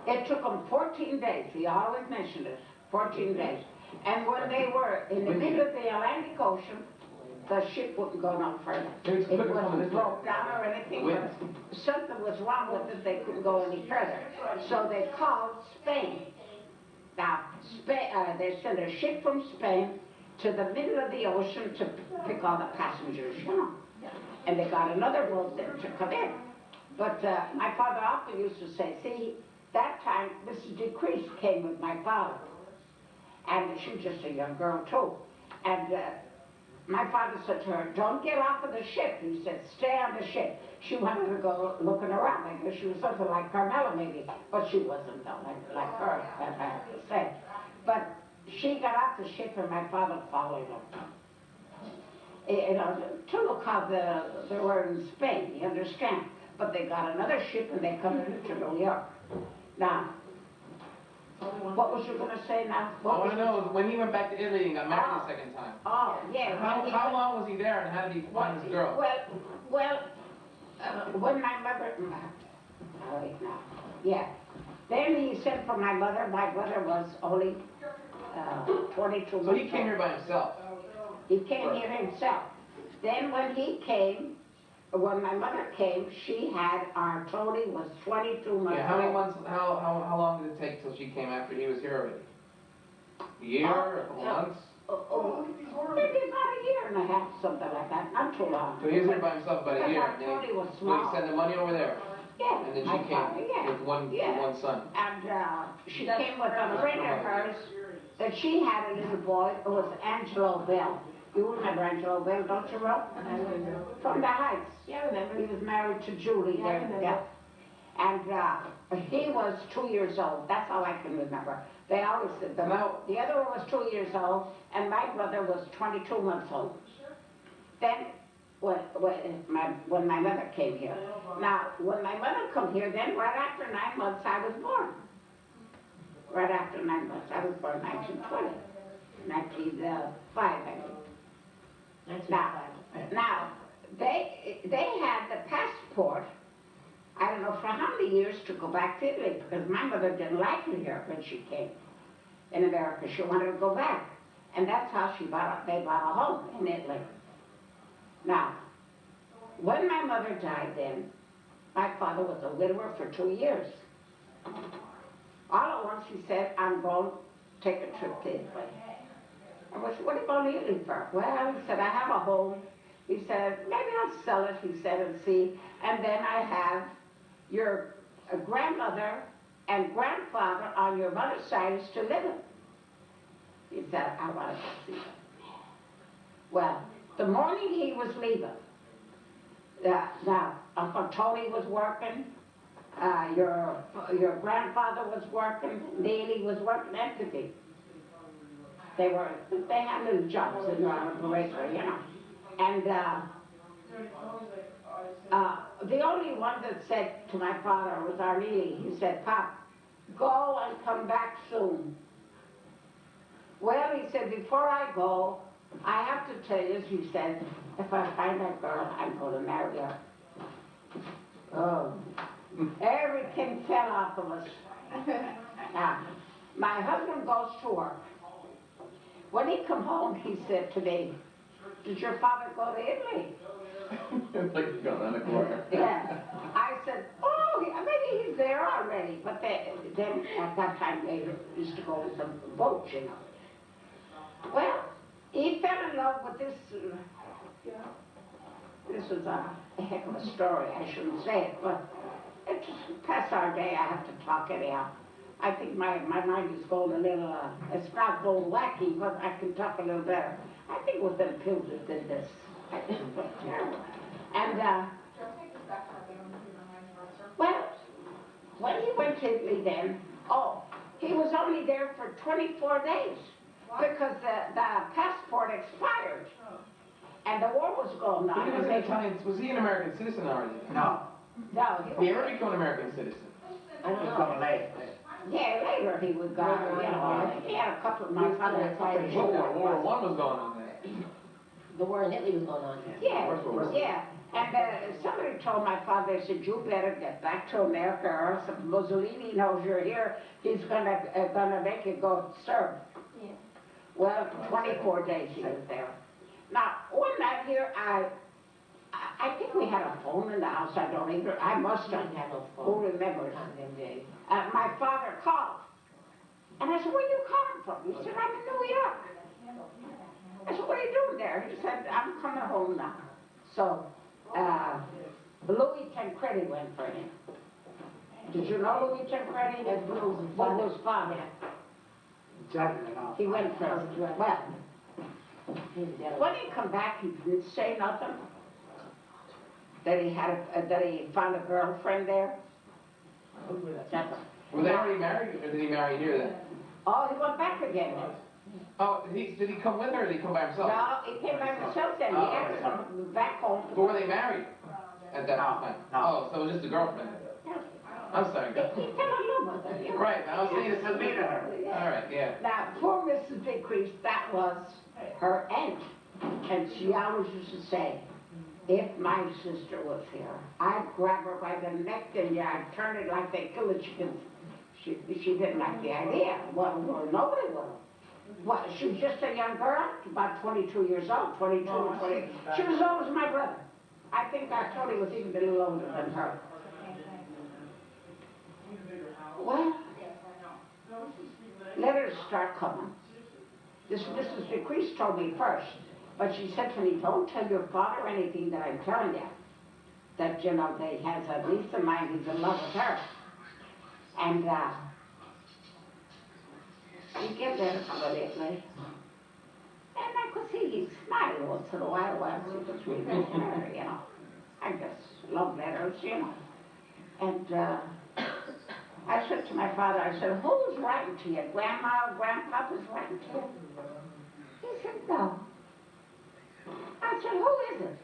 it took him 14 days, he always mentioned it, 14 days. And when they were in the middle of the Atlantic Ocean, the ship wouldn't go no further. It's It quicker coming wasn't this way. broke down or anything, Wind. but something was wrong with it, they couldn't go any further. So they called Spain. Now, they sent a ship from Spain to the middle of the ocean to pick all the passengers, you know. And they got another boat there to come in. But my father often used to say, see, that time Mrs. Decrease came with my father. And she was just a young girl too. And my father said to her, don't get off of the ship. He said, stay on the ship. She wanted to go looking around. I guess she was something like Carmela maybe, but she wasn't though, like her, that I have to say. But she got off the ship and my father followed her. You know, to look how they were in Spain, you understand? But they got another ship and they come to New York. Now, what was you going to say now? I want to know when he went back to Italy and got married Oh. the second time. Oh, yeah. How long was he there and how did he find his girl? Well, when my mother, oh wait now, yeah. Then he sent for my mother. My mother was only 22 months So he came old. here by himself. He came here himself. Then when he came, when my mother came, she had, our Tony was 22 months Yeah, how many old. months, how long did it take till she came after he was here already? A year, a couple yeah. months? Maybe about a year and a half, something like that, not too long. So he was here by himself about a year. Because And then our Tony was so he small. sent the money over there. Yeah, And then my she came father, yeah. with one son. And she came with a friend of hers that she had a little boy. It was Angelo Bell. You remember Angelo Bell, don't you, Rob? From the Heights. Yeah, I remember. He was married to Julie Yeah, I there. remember. Yeah. And he was 2 years old. That's all I can remember. They always said the other one was 2 years old, and my brother was 22 months old. Then when my mother came here. Now, when my mother come here, then right after 9 months, I was born. Right after 9 months, I was born 1920, 1905, I think. Now, they had the passport, I don't know for how many years, to go back to Italy, because my mother didn't like it here when she came in America. She wanted to go back. And that's how they bought a home in Italy. Now, when my mother died then, my father was a widower for 2 years. All at once he said, I'm going to take a trip to Italy. I said, what are you going to Italy for? Well, he said, I have a home. He said, maybe I'll sell it, he said, and see. And then I have your grandmother and grandfather on your mother's side is still living. He said, I want to see them. Well, the morning he was leaving, now, Uncle Tony was working, your grandfather was working, Neely was working, everything. They had little jobs in the raceway, you know. And the only one that said to my father was our Neely. He said, "Pop, go and come back soon." Well, he said, before I go, I have to tell you, he said, if I find that girl, I'm going to marry her. Oh, everything fell off of us. Now, my husband goes to work. When he come home, he said to me, "Did your father go to Italy?" It's like you're going on the corner. Yeah. I said, "Oh, maybe he's there already." But then at that time, they used to go with the boat, you know. Well, he fell in love with this, this was a heck of a story, I shouldn't say it, but it's past our day, I have to talk anyhow. I think my mind is going a little, it's not going wacky, but I can talk a little better. I think it was them pills that did this. I think it was terrible. And, well, when he went to Italy then, he was only there for 24 days. Because the passport expired, and the war was going on. He was an Italian, was he an American citizen already? No, No, He ever became an American citizen? I don't it's know. coming late. yeah, later he would go, you know, he had a couple of my father had a couple of World War children. I was going on there. The war in Italy was going on. Yeah, and somebody told my father, they said, "You better get back to America, or else if Mussolini knows you're here, he's gonna make you go serve." Yeah. Well, 24 days he was there. Now, one night here, I think we had a phone in the house. I must have. Didn't have no Who phone. remembers? Not them days. My father called. And I said, "Where are you calling from?" He said, "I'm in New York." I said, "What are you doing there?" He said, "I'm coming home now." So, Louis Tancredi went for him. Did you know Louis Tancredi? That's Blue's Blue's father. Exactly, no. He went for him. Well, He's dead. when he come back, he didn't say nothing. That he found a girlfriend there. That's, Were they already married, or did he marry here then? oh, he went back again. Oh, did he come with her, or did he come by himself? No, he came by himself then. He Oh, had to okay. come back home. But were they married at that No, time? no. Oh, so it was just a girlfriend. I'm sorry. He fell in love with her. You know. Right, I was thinking It's a leader. All right, yeah. Now, poor Mrs. Decrease, that was her aunt. And she always used to say, if my sister was here, I'd grab her by the neck and I'd turn it like they kill the chickens. She didn't like the idea. Well, nobody would. Well, she was just a young girl, about 22 years old, 22 or 20. She was as old as my brother. I think our Tony was even a little older than her. Well, letters start coming. This Mrs. Decrease told me first, but she said to me, "Don't tell your father anything that I'm telling you. That, you know, they has a niece of mine who's in love with her." And he get letters from Italy. And I could see he smiled once in a while he was reading her, you know. I just love letters, you know. And I said to my father, I said, "Who's writing to you? Grandma or Grandpapa's writing to you?" He said, "No." I said, "Who is it?"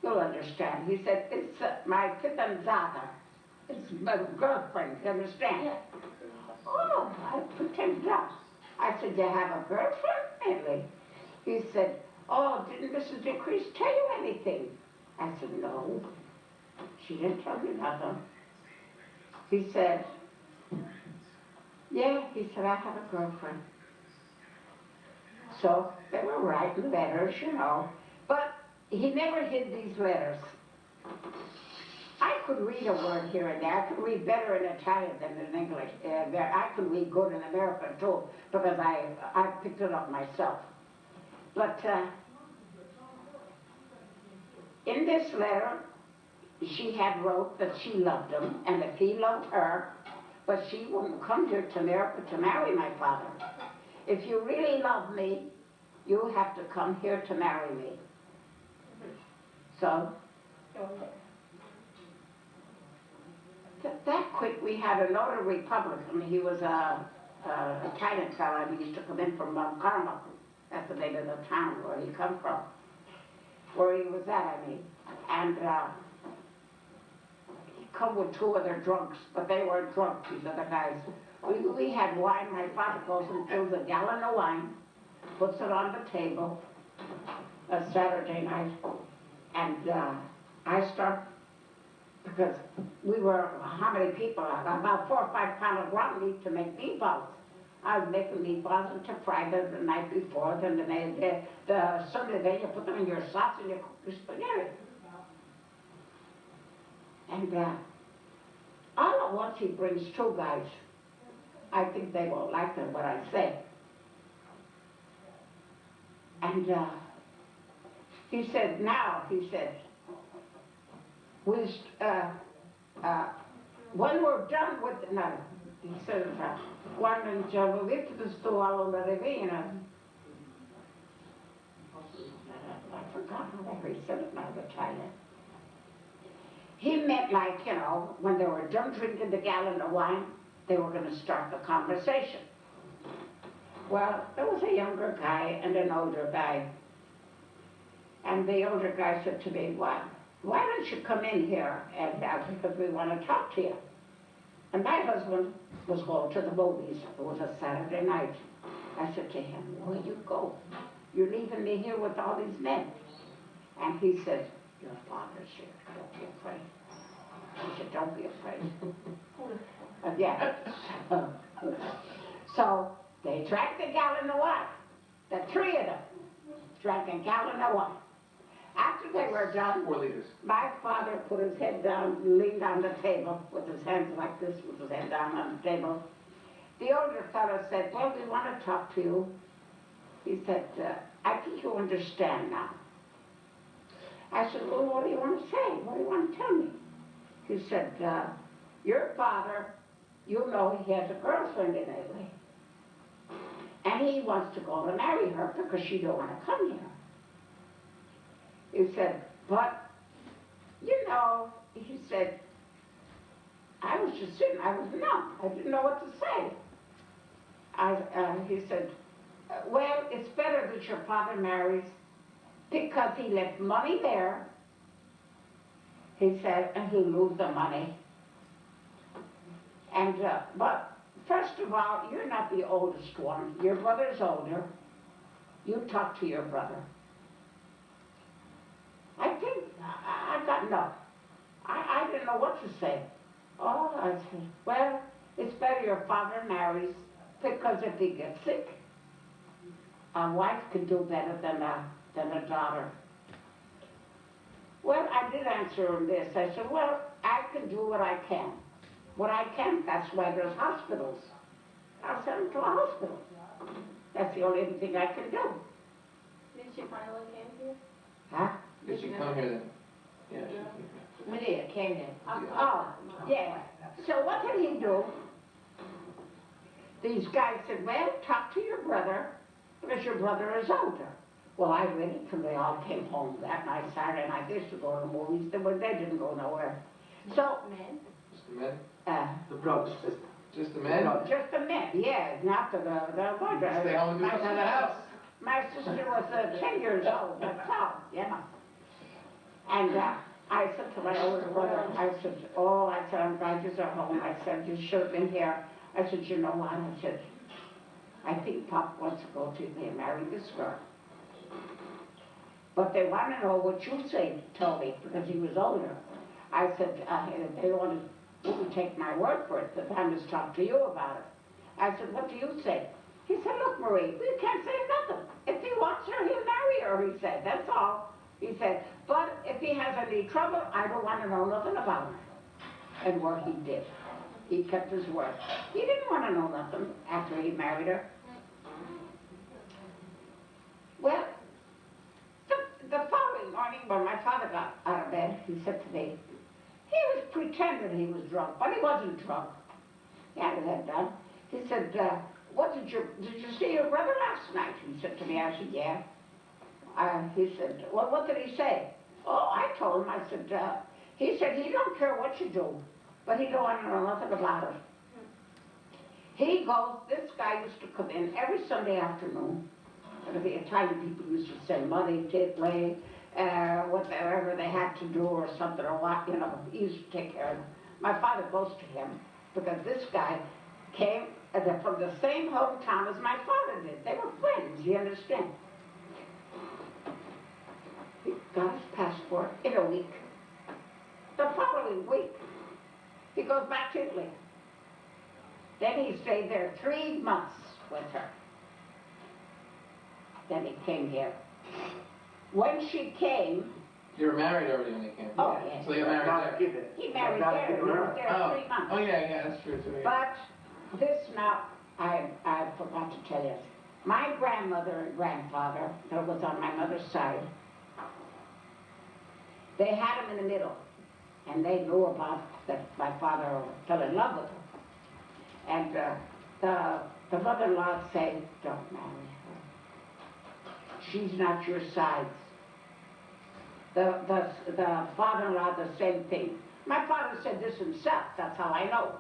"You'll understand." He said, "It's my fidanzata. It's my girlfriend, you understand?" Oh, I pretended not. I said, "You have a girlfriend, Emily?" He said, "Oh, didn't Mrs. Decrease tell you anything?" I said, "No, she didn't tell me nothing." He said, "Yeah," he said, "I have a girlfriend." So they were writing letters, you know, but he never hid these letters. I could read a word here and there. I could read better in Italian than in English. I could read good in American too, because I picked it up myself. But in this letter, she had wrote that she loved him, and that he loved her, but she wouldn't come here to America to marry my father. "If you really love me, you have to come here to marry me. So, that quick, we had another Republican. He was a Italian fellow, and he used to come in from Mount Carmel. That's the name of the town where he come from. Where he was at, I mean. And he come with two other drunks, but they weren't drunk, these other guys. We had wine. My father goes and fills a gallon of wine, puts it on the table, a Saturday night, and I start, because we were, how many people? About 4 or 5 pounds of ground meat to make meatballs. I was making meatballs and to fry them the night before, then the Sunday day you put them in your sauce and you cook your spaghetti. And all at once he brings 2 guys. I think they won't like them, what I say. And he said, when we're done with, no, he said, quando ci avevo detto sto alla ravina. I forgot how he said it now, the Italian. He meant like, you know, when they were done drinking the gallon of wine, they were going to start the conversation. Well, there was a younger guy and an older guy. And the older guy said to me, why don't you come in here and because we want to talk to you. And my husband was going to the movies. It was a Saturday night. I said to him, where you go? You're leaving me here with all these men. And he said, your father's here. Don't be afraid. I said, don't be afraid. Yeah. So they drank a gallon of wine. The 3 of them drank a gallon of wine. After they were done, 4 liters. my father put his head down, leaned on the table with his hands like this, with his head down on the table. The older fellow said, well, we want to talk to you. He said, I think you understand now. I said, well, what do you want to say? What do you want to tell me? He said, your father, you know he has a girlfriend in Italy. And he wants to go to marry her because she don't want to come here. He said, but, you know, he said, I was just sitting, I was numb. I didn't know what to say. He said, well, it's better that your father marries because he left money there. He said, and he'll lose the money. And, but first of all, you're not the oldest one. Your brother's older. You talk to your brother. I think I got no. I didn't know what to say. Oh, I said, well, it's better your father marries because if he gets sick, a wife can do better than a daughter. Well, I did answer him this. I said, well, I can do what I can. What I can, that's why there's hospitals. I'll send him to a hospital. That's the only thing I can do. Did she finally came here? Huh? Did she come here then? Yeah, she came here. Medea came in. Oh, yeah. So what did he do? These guys said, well, talk to your brother because your brother is older. Well, I waited till they all came home that night, Saturday night. They used to go to the movies. They didn't go nowhere. So, Men? Just the men? The brothers, sister. Just the men? just the men, yeah, not the mother. Stay home and do something in the house. My sister was 10 years old, that's all, you know. And I said to my older brother, I said, I'm glad you're home. I said, you should have been here. I said, you know what? I said, I think Pop wants to go to me and marry this girl. But they want to know what you say, told me, because he was older. I said, they wanted you to take my word for it, that I just talk to you about it. I said, what do you say? He said, look, Marie, we can't say nothing. If he wants her, he'll marry her, he said, that's all. He said, but if he has any trouble, I don't want to know nothing about her. And what he did. He kept his word. He didn't want to know nothing after he married her. Well, the following morning when my father got out of bed, he said to me, he was pretending he was drunk, but he wasn't drunk. He had his head down. He said, did you see your brother last night? He said to me, I said, yeah. He said, well, what did he say? Oh, I told him, I said, he said, he don't care what you do, but he don't want to know nothing about it. He goes, this guy used to come in every Sunday afternoon. The Italian people used to send money, titley, whatever they had to do or something or what, you know, he used to take care of them. My father goes to him because this guy came from the same hometown as my father did. They were friends, you understand? He got his passport in a week. The following week, he goes back to Italy. Then he stayed there 3 months with her. Then he came here. When she came... You were married already when they came? Oh, yes. So you were married there? He married there. He was there 3 months. Oh, yeah, that's true too. Yeah. But this now, I forgot to tell you. My grandmother and grandfather, that was on my mother's side, they had him in the middle. And they knew about that my father fell in love with her. And the mother-in-law said, don't marry her. She's not your size. The father-in-law, the same thing. My father said this himself, that's how I know.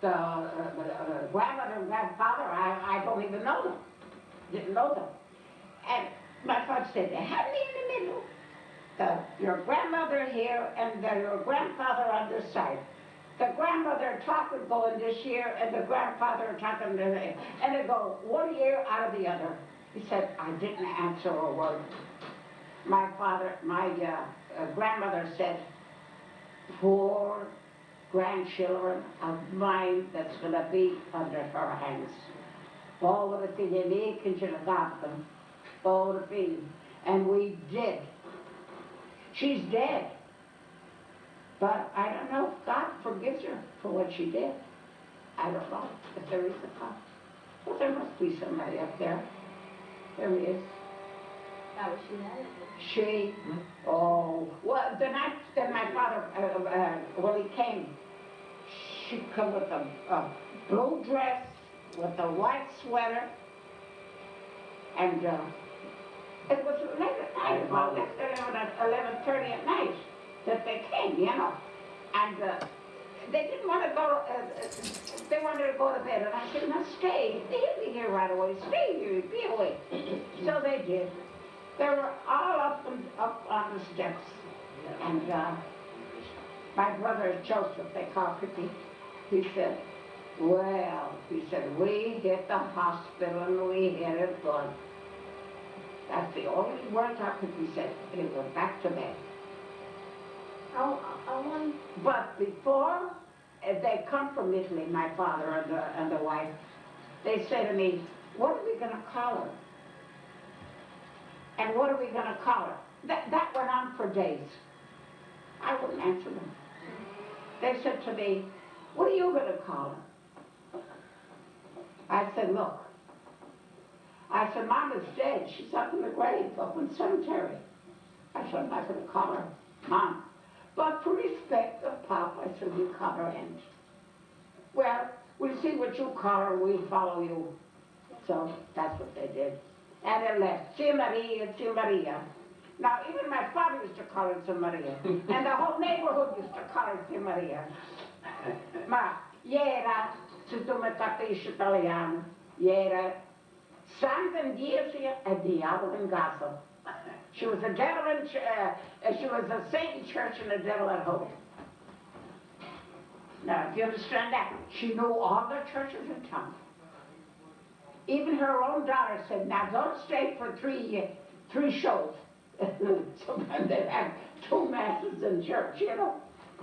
The grandmother and grandfather, I don't even know them. Didn't know them. And my father said, they had me in the middle. Your grandmother here and your grandfather on this side. The grandmother talking going this year and the grandfather talking this, and they go 1 year out of the other. He said, I didn't answer a word. My grandmother said, 4 grandchildren of mine that's going to be under her hands. And we did. She's dead. But I don't know if God forgives her for what she did. I don't know if there is a God. But there must be somebody up there. There is. How was she married? She, oh, well, the night that my father, when he came, she come with a blue dress, with a white sweater, and it was late at night, about 11:30 at night, that they came, you know. And they didn't want to go, they wanted to go to bed. And I said, no, stay. They'll be here right away. Stay here, be awake. So they did. They were all up on the steps. And my brother Joseph, they call Pippi, he said, well, he said, we hit the hospital and we hit it good. That's the only word I could be said. He went back to bed. But before they come from Italy, my father and the wife, they say to me, what are we going to call her? And what are we going to call her? That went on for days. I wouldn't answer them. They said to me, what are you going to call her? I said, look. I said, Mama's dead. She's up in the grave, up in the cemetery. I said, I'm not going to call her Mom. But for respect of Pop, I said, we call her Aunt. Well, we'll see what you call her, we'll follow you. So that's what they did. And they left. Tia Maria, Tia Maria. Now, even my father used to call her Tia Maria. And the whole neighborhood used to call her Tia Maria. Ma, ieri, se tu mi capisci italiano, ieri, Santa in Dieci e Diavolo in Gaza. She was a devil in, she was a saint in church and a devil at home. Now, if you understand that, she knew all the churches in town. Even her own daughter said, now don't stay for three shows. Sometimes they have 2 masses in church, you know.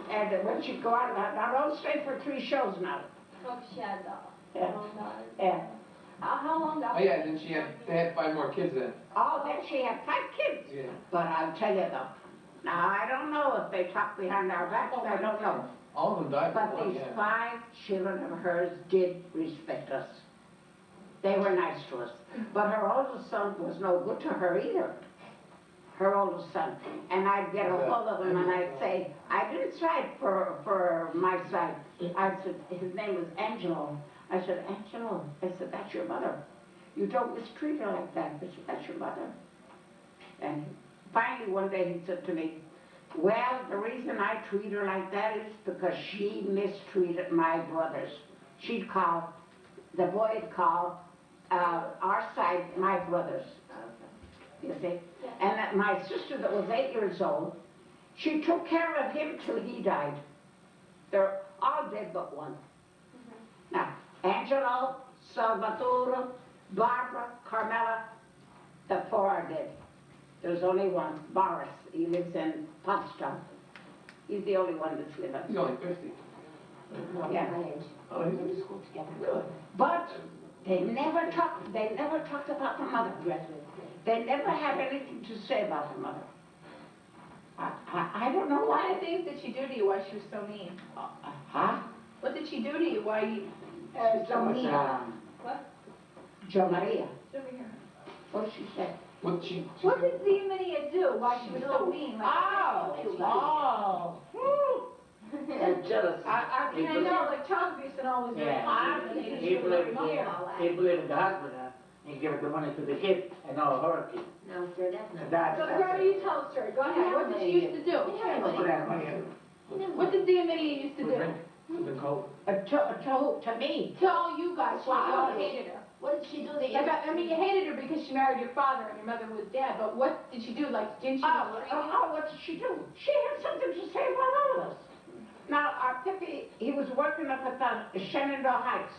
And when she'd go out of that, now don't stay for 3 shows now. Oh, she had Yeah. daughter. Yeah. How long Oh yeah, then they had 5 more kids then. Oh, then she had 5 kids. Yeah. But I'll tell you though, now I don't know if they talk behind our backs, I don't know. All of them died But before, these yeah. 5 children of hers did respect us. They were nice to us. But her oldest son was no good to her either. Her oldest son. And I'd get a hold of him and I'd say, I didn't fight for my side. I said, his name was Angelo. I said, Angelo, I said, that's your mother. You don't mistreat her like that. I said, that's your mother. And finally one day he said to me, well, the reason I treat her like that is because she mistreated my brothers. She'd call, the boy'd call our side my brothers. You see? And that my sister that was 8 years old, she took care of him till he died. They're all dead but one. Now, Angelo, Salvatore, Barbara, Carmela, the four are dead. There's only one, Boris. He lives in Potsdam. He's the only one that's living. He's only 50. Yeah. Oh, he's to school together. But they never talked about the mother. They never had anything to say about the mother. I don't know What why. kind of things did she do to you? Why she was so mean? Huh? What did she do to you? Why you? So What? Jo Maria. Over here. What did she say? What she What did Zia Maria do? Why she was so mean? Like, And jealous. I mean, I know, like child abuse and all was very Yeah. hard. But He blamed the husband, and gave the money to the kid, and all her kid. No, sir, that's not. That's. So, girl, you tell the story. Go ahead. What did she used to do? What did Zia Maria used to do? We've been cold. To me. To all you guys, you all hated her. What did she do that you? Like, I mean, you hated her because she married your father and your mother was dead, but what did she do? Like, didn't she mistreat you? What did she do? She had something to say about all of us. Now, our Pippi, he was working up at the Shenandoah Heights.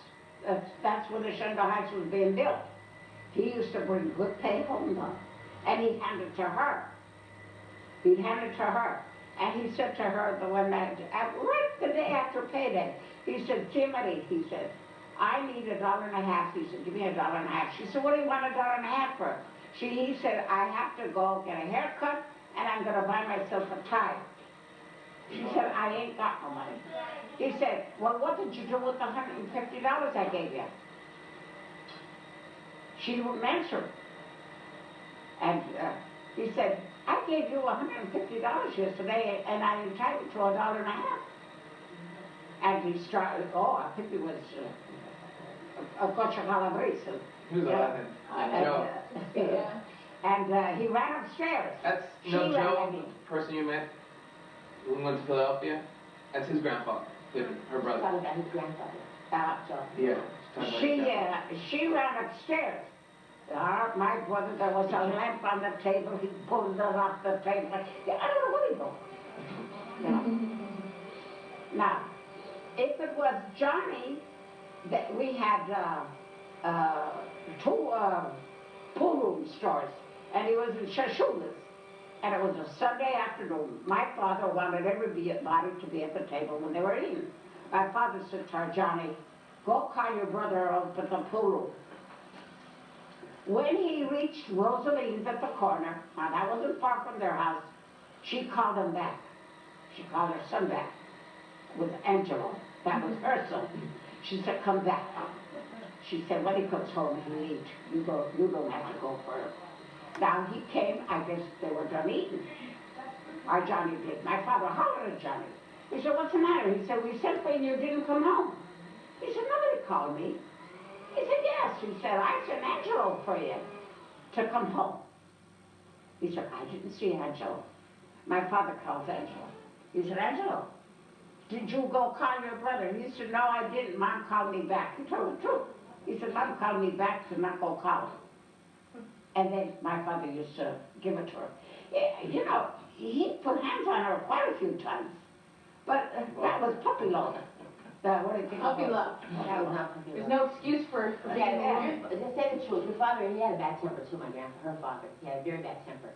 That's when the Shenandoah Heights was being built. He used to bring good pay home, though, and he'd hand it to her. He'd hand it to her. And he said to her, the one that, right the day after payday, he said, Timothy, he said, I need $1.50. He said, give me $1.50. She said, what do you want $1.50 for? He said, I have to go get a haircut, and I'm going to buy myself a tie. She said, I ain't got no money. He said, well, what did you do with the $150 I gave you? She wouldn't answer. And he said, I gave you $150 yesterday, and I'm entitled to $1.50. And he started, I think it was a Cocha Calabrese. He was laughing. Joe. And he ran upstairs. That's, She no, ran Joe, in. the person you met, who went to Philadelphia, that's his grandfather, her brother. Talking about his grandfather. Yeah. she's talking about his She ran upstairs. My brother, there was a lamp on the table. He pulled it off the table. I don't know where he goes. You know? Now, if it was Johnny, that we had two pool room stores, and he was in Shashulas. And it was a Sunday afternoon. My father wanted everybody to be at the table when they were eating. My father said to her, Johnny, go call your brother up at the pool room. When he reached Rosaline's at the corner, now that wasn't far from their house, she called him back. She called her son back with Angelo. That was her son. She said, come back. She said, when he comes home, he'll eat. You don't have to go for him. Now he came, I guess they were done eating. Our Johnny did. My father hollered at Johnny. He said, what's the matter? He said, we sent for you and you didn't come home. He said, nobody called me. He said, yes. He said, I sent Angelo for you to come home. He said, I didn't see Angelo. My father calls Angelo. He said, Angelo, did you go call your brother? He said, no, I didn't. Mom called me back. He told the truth. He said, Mom called me back to not go call him. And then my father used to give it to her. You know, he put hands on her quite a few times. But that was puppy love. What do you think? Puppy love. That was not There's no excuse for being Yeah, mean. to say the truth, your father, he had a bad temper too, my grandpa, her father. He had a very bad temper.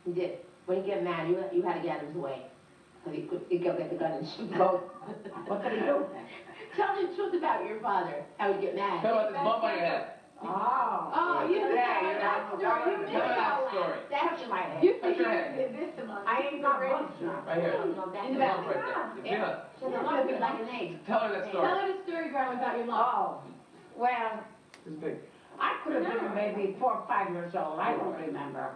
He did. When he get mad, you had to get out of his way. Because he'd go get the gun and shoot both. What did he do? Tell the truth about your father, how he'd get mad. Tell about this bump on your head. Oh, You didn't yeah, tell that story. You missed Tell that all story. that's my head. You Touch think your you head. did this to mom. I ain't got bumps now. Right here. No, that's In the Bump back. right there. Yeah. So the lump is like an egg. Tell her that story. Tell her the story, Grandma, about your mom. Oh, well, It's big. I could have been maybe 4 or 5 years old. I don't remember.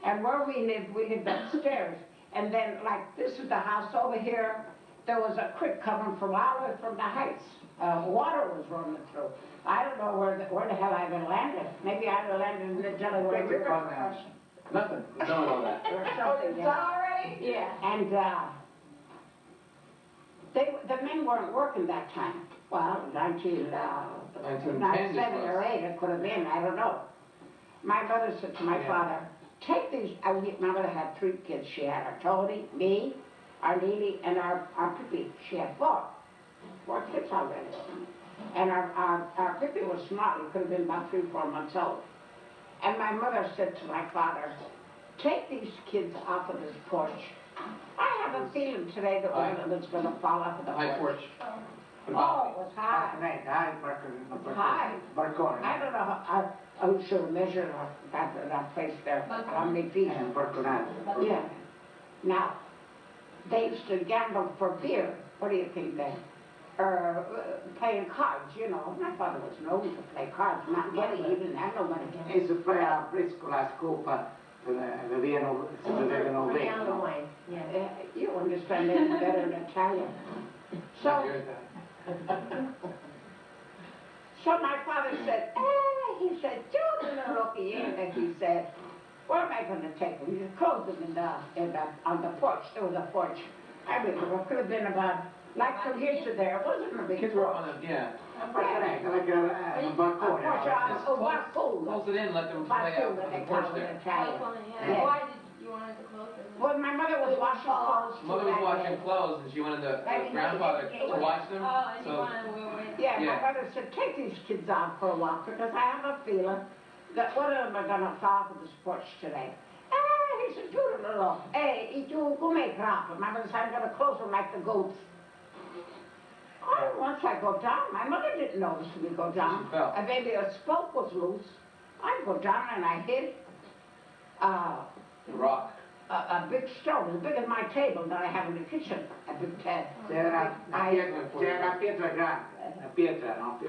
And where we lived upstairs. And then, like, this is the house over here. There was a creek coming from all the way from the heights. water was running through. I don't know where the hell I would landed. Maybe I would landed in the Delaware What's it River called now? Nothing, I'm done with all that. or Oh, something. it's Yeah. done already? Yeah, and the men weren't working that time. Well, 1910 1997 or 8, it could have been, I don't know. My mother said to my Yeah. father, take these, my mother had 3 kids. She had our Tony, me, our Neely, and our Pippi. She had 4 kids already. And our Pippi was small, he could have been about 3, 4 months old. And my mother said to my father, take these kids off of this porch. I have a feeling today that one of them's gonna fall off of the High porch. Oh, it was high. High, High. Barcone. I don't know, I should measure that place there, how many feet. And Barconado. Yeah. Now, they used to gamble for beer. What do you think then? Or playing cards, you know. My father was known to play cards, not money, he didn't have no money. E su fai a fresco la scopa, bevevano Down the vino. wine, yeah. You understand that better in Italian. So, so my father said, he said, Joe, look here, and he said, where am I going to take them? You close them on the porch. There was a porch. I remember, it could have been about, like from here to there. It wasn't a big Kids were porch. on a, yeah. Un balcone. Close it in, let them play out on the porch there. Yeah. Why did you want it to close it? Well, my mother was washing clothes. Mother was washing clothes and she wanted the grandfather to watch them, Oh, and you so. wanted to go away. Yeah, my Yeah. mother said, take these kids out for a walk because I have a feeling that one of them are going to fall for this porch today. He said, Giulio, hey, you go make rap. My mother said, I'm going to close them like the goats. Oh, once I go down, my mother didn't notice me go down. She fell. And maybe a spoke was loose. I go down and I hit The rock. a big stone, as big as my table that I have in the kitchen. A big C'era una pietra grande, una pietra, no?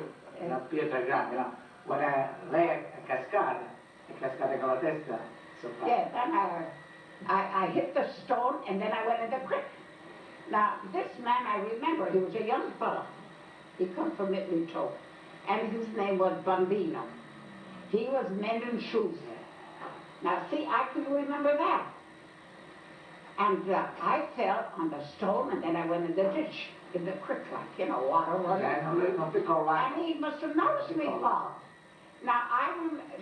Una pietra grande, no? Quando lei è cascata con la testa sopra. Yeah, then I hit the stone and then I went in the creek. Now, this man, I remember, he was a young fellow. He come from Italy too. And his name was Bambino. He was mending shoes. Now, see, I can remember that. And I fell on the stone and then I went in the ditch, in the creek, like, you know, water running. Non piccolo là. And he must have noticed me fall. Now,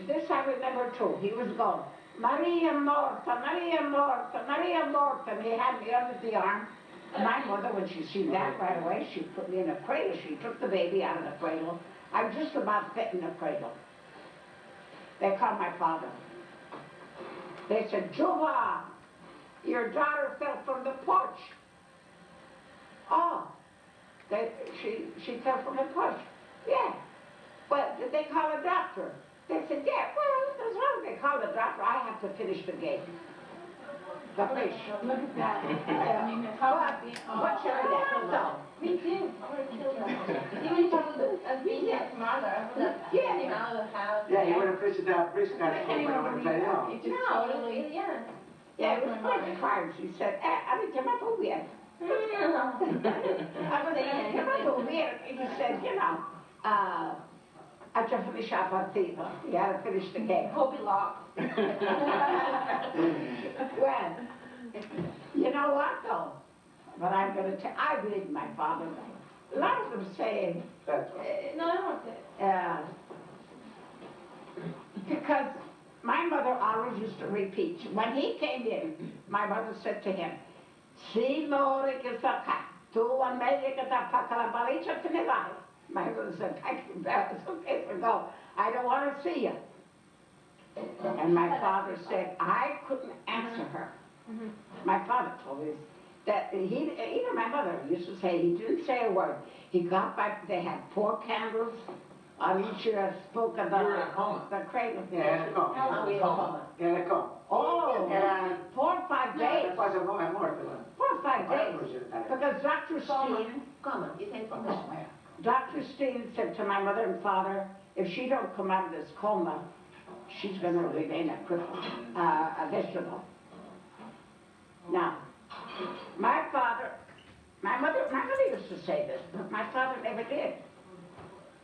this I remember too. He was going, Maria Morta, Maria Morta, Maria Morta. And he had me under the arm. My mother, when she seen that right away, she put me in a cradle. She took the baby out of the cradle. I was just about fit in the cradle. They called my father. They said, Juba, your daughter fell from the porch. Oh, she fell from the porch. Yeah. Well, did they call a doctor? They said, yeah, well, as long as they called a doctor, I have to finish the game. The fish. Look at that. I mean, it's But, how what should I do? So, Me too. I would have killed her. Even if I was a BTS mother, I would have taken him out of the house. Yeah, you would have fished it out frisca I can't even believe that. no. It just totally, yeah. yeah, it was quite hard. She said, I mean, come up over here. I was saying, come up over here. And he said, you know, I just finished our partita. You had to finish the game. Hope he lost. Well, you know what though? But I'm going to tell, I believe my father. A lot of them say, That's right. No, I don't want it. Because my mother always used to repeat. When he came in, my mother said to him, Signore che sta qua, tu a meglio che t'ha fatta la valigia te ne vai. My mother said, thank you, it's okay to go. I don't want to see you. And my father said, I couldn't answer her. My father told me that even my mother used to say, he didn't say a word. He got back, they had 4 candles on each spoke of You were in a coma. the cradle. Yeah, in a coma. In a coma. Oh, Era 4 or 5 days. quasi è morto. 4 or 5 days. Because Dr. Steen, Coma, you said coma. Dr. Steen said to my mother and father, if she don't come out of this coma, she's going to remain a cripple, a vegetable. Now, my mother used to say this, but my father never did.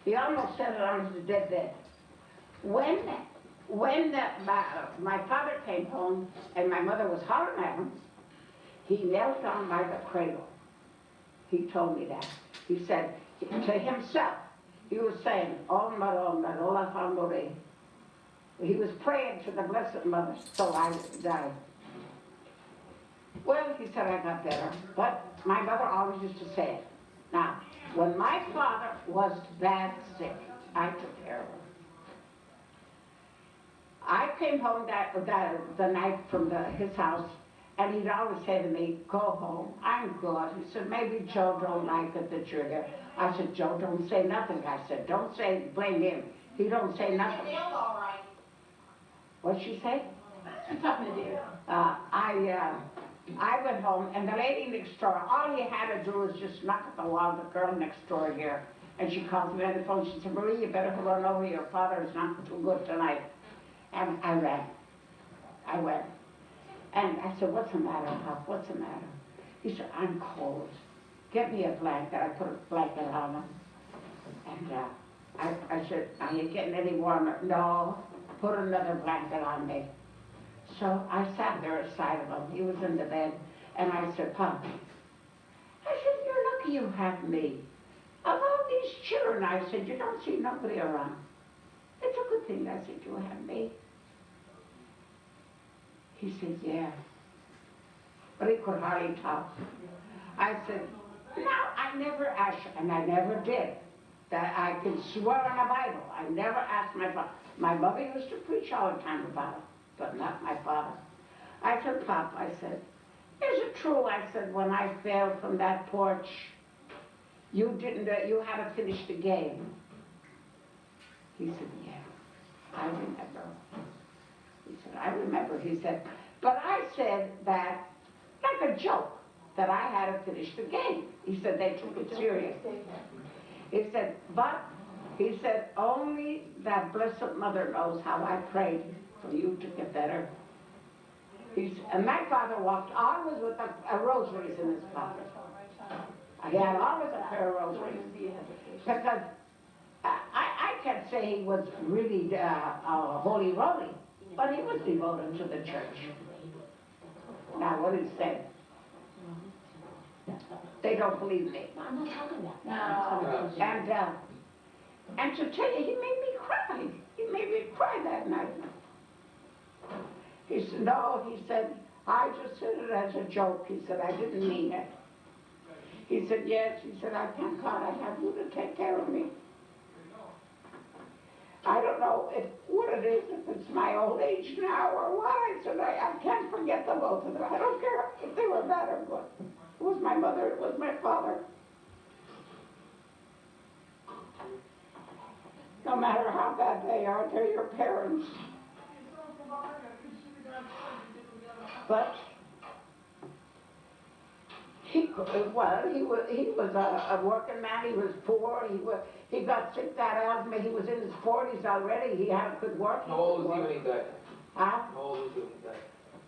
He almost set it on his deathbed. When my father came home and my mother was hollering at him, he knelt down by the cradle. He told me that. He said to himself, he was saying, "Oh, Marola Famore." He was praying to the Blessed Mother, so I died. Well, he said I got better, but my mother always used to say it. Now, when my father was bad sick, I took care of him. I came home the night from his house, and he'd always say to me, "Go home, I'm good." He said, "Maybe Joe don't like it that you're there." I said, "Joe, don't say nothing." I said, "Don't blame him. He don't say nothing." Feels all right. What'd she say? I'm talking to you. I went home, and the lady next door, all you had to do was just knock at the wall, the girl next door here. And she calls me on the phone, she said, "Marie, you better run over, your father is not too good tonight." And I ran. I went. And I said, "What's the matter, Pop? What's the matter?" He said, "I'm cold. Get me a blanket." I put a blanket on him. And I said, "Are you getting any warmer?" "No." "Put another blanket on me." So I sat there beside of him. He was in the bed. And I said, "Pop," I said, "you're lucky you have me. Of all these children," I said, "you don't see nobody around. It's a good thing," I said, "you have me." He said, "Yeah." But he could hardly talk. I said, "No, I never asked you," and I never did. That I can swear on the Bible. I never asked my father. My mother used to preach all the time about it, but not my father. I said, "Pop," I said, "is it true," I said, "when I fell from that porch, you had to finish the game?" He said, "Yeah, I remember." He said, "I remember." He said, "But I said that, like a joke, that I had to finish the game." He said, "They took it serious." He said, "But," he said, "only that Blessed Mother knows how I prayed for you to get better." And my father walked always with a rosaries in his pocket. He had always a pair of rosaries. Because I can't say he was really holy roly, but he was devoted to the church. Now, what he said, they don't believe me. I'm not talking about that. No. And to tell you, he made me cry. He made me cry that night. He said, "No," he said, "I just said it as a joke." He said, "I didn't mean it." He said, "Yes," he said, "I thank God I have you to take care of me." I don't know what it is, if it's my old age now or what. I said, I can't forget the both of them. I don't care if they were bad or good. It was my mother, it was my father. No matter how bad they are, they're your parents. But he was a working man. He was poor. He got sick, that asthma. He was in his 40s already. He had good work. How old was he when he died? Huh? How old was he when he died?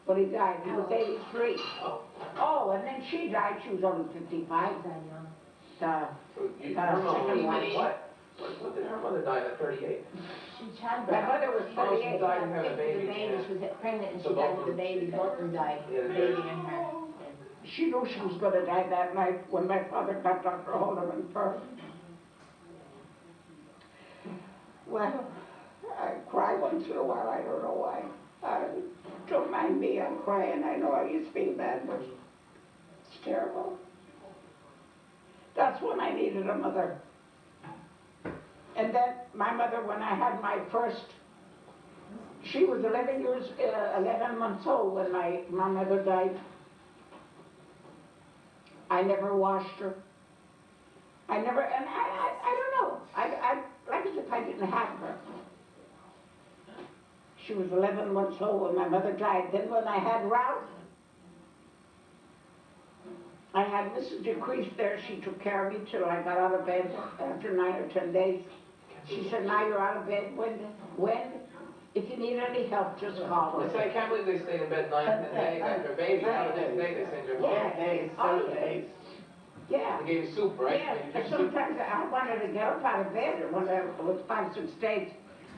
When he died, he was 83. Oh. Oh, and then she died. She was only 55. So her mother second one. What did her mother die at 38? She had My mother was Oh, she 38. died and had a the baby. baby, Yeah. she was pregnant and So she died both with the of baby, both of them died, Yeah, the the baby baby. and her. She knew she was going to die that night when my father got Dr. Holderman first. Well, I cry once in a while. I don't know why. Don't mind me, I'm crying. I know I used to feel bad, but it's terrible. That's when I needed a mother. And then my mother, when I had my first, she was 11 months old when my mother died. I never washed her. I never, and I don't know. I like as if I didn't have her. She was 11 months old when my mother died. Then when I had Ralph, I had Mrs. Decrease there. She took care of me till I got out of bed after 9 or 10 days. She said, "Now you're out of bed. When? If you need any help, just call Listen, us." I can't believe they stayed in bed 9, 10 days after a baby. How the next day they send you home. Yeah, days, 7 days. Yeah. They gave you soup, right? Yeah, They and gave you soup. sometimes I wanted to get up out of bed when I was 5, 6 days.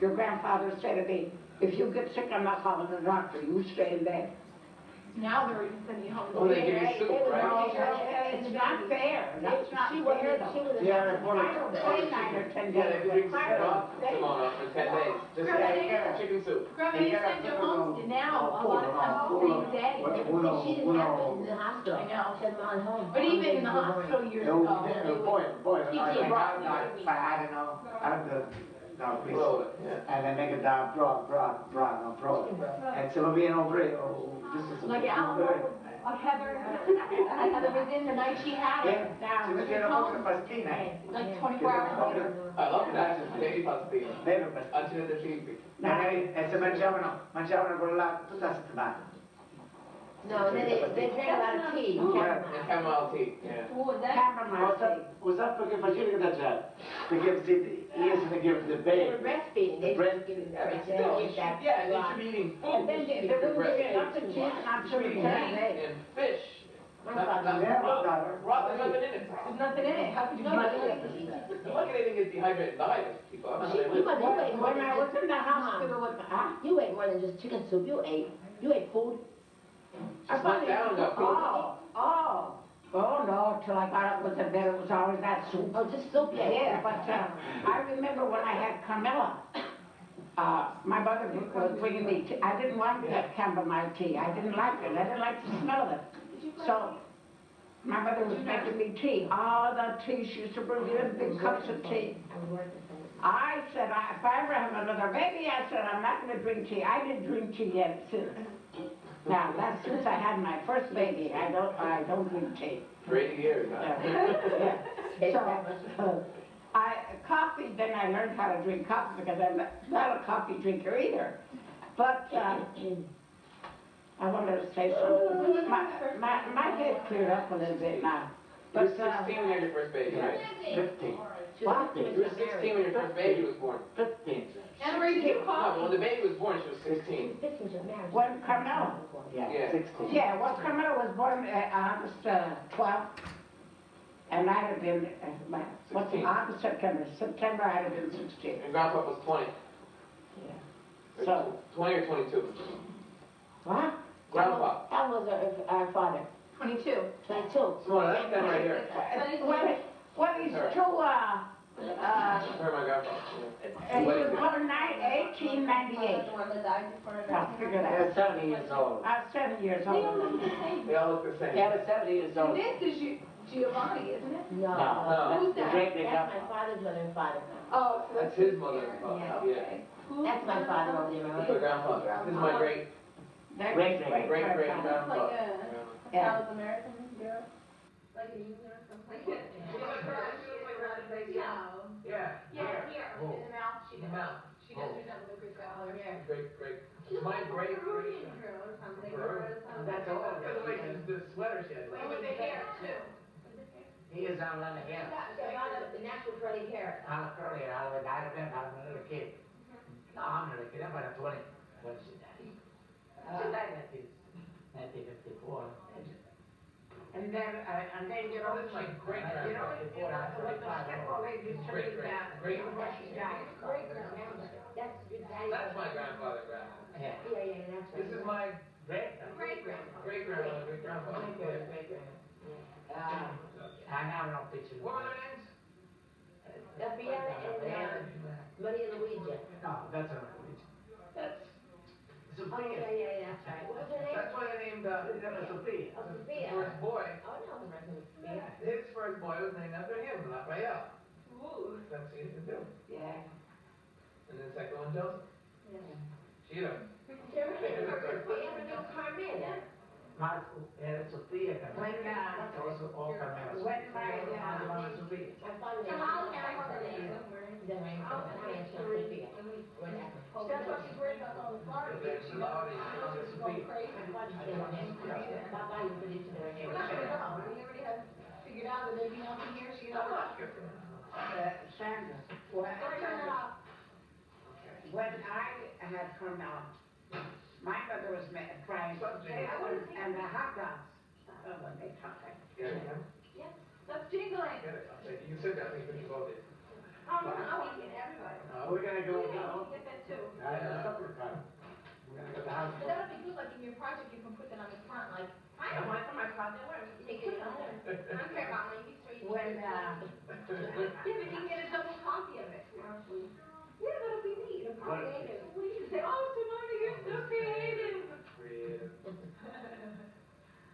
Your grandfather said to me, if you get sick, I'm not calling the doctor, you stay in bed. Now they're even sending you home. Oh, they give you soup, They would right? all- It's not fair, that's not She fair wasn't, she though. was. Yeah, I don't pay 9 or 10 Yeah, days. they drink I don't pay. Simona for 10 days. Just chicken soup. Grandma, you send your homes to now, a lot of times the same day. She didn't have it in the hospital. I know. She had them on home. But even in the hospital years ago. Boy, She I did. think I don't know, I'm the, no, please. Roll it, yeah. And then make it down broad, no, broad. And so we in over it, oh, this is. Like Alan, Heather was in the night she had it. Yeah, she was in a pastina. Like 24 hours later. I love that. Baby pastina. Vero, pastina. Accident de figli. Magari, e se mangiavano quello là tutta la settimana. No, and then they drank a lot of tea. And chamomile tea, yeah. Oh, that, Usa perché facevi che da già? Perché io se ne give the They were baby. breastfeeding, they Breast- were giving Yeah, them, but they still, didn't give that. yeah, they should be eating food. And then they wouldn't give you nothing to eat, not to return. And fish. My Not father- raw, there's nothing in it. There's nothing in it. How could you No, not no, eat it? Look at anything get dehydrated diet, people. I'm You saying. wasn't, you ate more When than I was just, in the hospital with, you ate more than just chicken soup, you ate food. Just went down and got food. Oh, no, till I got up with the bed, it was always that soup. Oh, just soup, Yeah, but I remember when I had Carmela, my mother was bringing me tea. I didn't want that chamomile tea. I didn't like it. I didn't like the smell of it. So my mother was making me tea. Oh, the tea, she used to bring me in big cups of tea. I said, if I ever have another baby, I said, I'm not going to drink tea. I didn't drink tea yet since. Now, that's since I had my first baby. I don't drink tea. For 80 years, huh? Yeah. So, coffee, then I learned how to drink coffee because I'm not a coffee drinker either. But, I wanted to say something. My head cleared up a little bit now. You were But, 16 when you had your first baby, right? 15. What? You were 16 when your first baby was born. 15. Anne Marie, did you No, call? but when the baby was born, she was 16. When Carmela, Yeah. 16. yeah, when Carmela was born, August 12th, and I'd have been, what's 16. August, September, I'd have been 16. And grandpa was 20. Yeah. So, 20 or 22. what? Grandpa. That was our father, 22. 22. Simona, that's them right here. What is Her. two, Her, my grandpa. he was born 1898. the one that died before I Now, figure that. Yeah, 70 years old. I was 7 years They all old. look the same. They all look the same. Yeah, but 70 years old. This is Giovanni, isn't it? No. No. Who's that? Great big That's up. my father's mother and father. Oh, so That's his mother and father. Yeah. Yeah. That's my father over there, That's my right? grandfather. This is my great, Their Great, great, great Like grandfather. a Yeah. South American girl. Like a union or something. Yeah. Yeah, here, in the mouth, she does. Mouth. She does resemble the Greek god. Yeah. Great, great. My great, Peruvian great. girl or something. That's all. By the way, the sweater she had. And with the hair too. He is on the hair. The natural curly hair. I'm curly, I remember I was a little kid. No, I'm a little kid, I'm about 20 when she died. She died at 1954. And then, you know, This is my great you know, grandfather. when the stepmom lady used to Great, leave great, that, great. before she died. Great grandmother. That's your daddy. That's my grandfather, grandma. Yeah. Yeah, that's right. This is my great, Great grandma. great grandmother, great grandfather. Great grandmother. I now don't picture. What were their names? Gabriella and Maria Luigi. No, that's all right. That's Oh, Sophia. yeah, that's right. What was her name? That's why they named, That was Sophia. Oh, the Sophia. first boy. Oh, no, the rest of Sophia. His first boy was named after him, Raphael. Ooh. That's easy to do. Yeah. And then the second one, Joseph. Sheila. Sarah, Sophia, and then Carmela. Marco, era Sophia. When, Also all Carmela. when my, Sophia. My father was Jamal and her name. Then I am Sophia. Right after. That's why she's worried about all the flowers. She's going crazy. My father said her name. Papa, you put it to their name. We're not gonna know. We already have figured out that there'd be nothing here. She knows. Sandra, Or turn it off. when I had come out, my mother was frying potatoes and the hot dogs. Oh, when they talk like Yeah. That's jingling. You said that when you voted. Oh, no, we get everybody. We're gonna go We now. get that too. Supper time. We're gonna go to the house. But that would be good, like in your project, you can put that on the front, like, I don't want it for my project, whatever, you can put it on there. I don't care about money, so you When, yeah, but you can get a double copy of it. Yeah, that'll be neat, a creative. We can say, oh, Simona, you're so creative.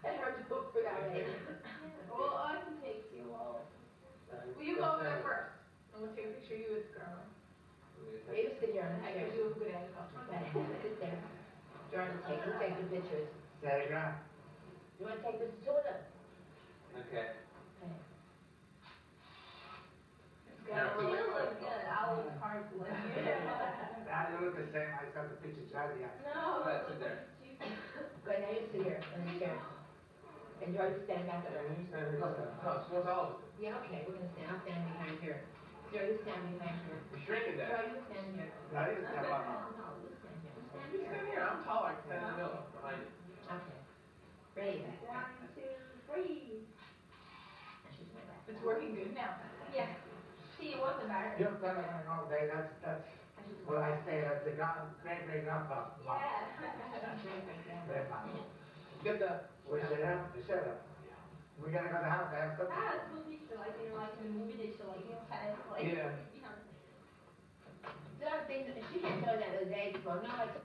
And her to book for that day. Well, I can take you all. Will you go over there first? And we'll take a picture of you with the girl. You sit here, I can do a good angle. okay, sit there. Jordan, we'll take the pictures. Telegram. You wanna take this to them? Okay. Okay. You look good, I look hard to look. I look the same, I saw the picture Charlie. No. Let's sit there. Good, now you sit here on the chair. And Jordan, stand back up. No, it's all of it. Yeah, okay, we're gonna stand, I'll stand behind here. Jordan, stand behind here. You're shrinking that. Jordan, you stand here. No, you step No, on. no, you stand here. You stand here. I'm tall. I can stand in the middle behind you. Okay. Ready? 1, 2, 3. And she's my back. It's working good now. Yeah. See, it wasn't bad. You've done it all day, that's what I say, that's the great grandpa. Yeah. Get the. We should have, we gotta go to the house, I have something. I had a cool picture, like in the movie, they show like kind of like. Yeah. The other thing, she didn't tell that the other day, she goes, no, it's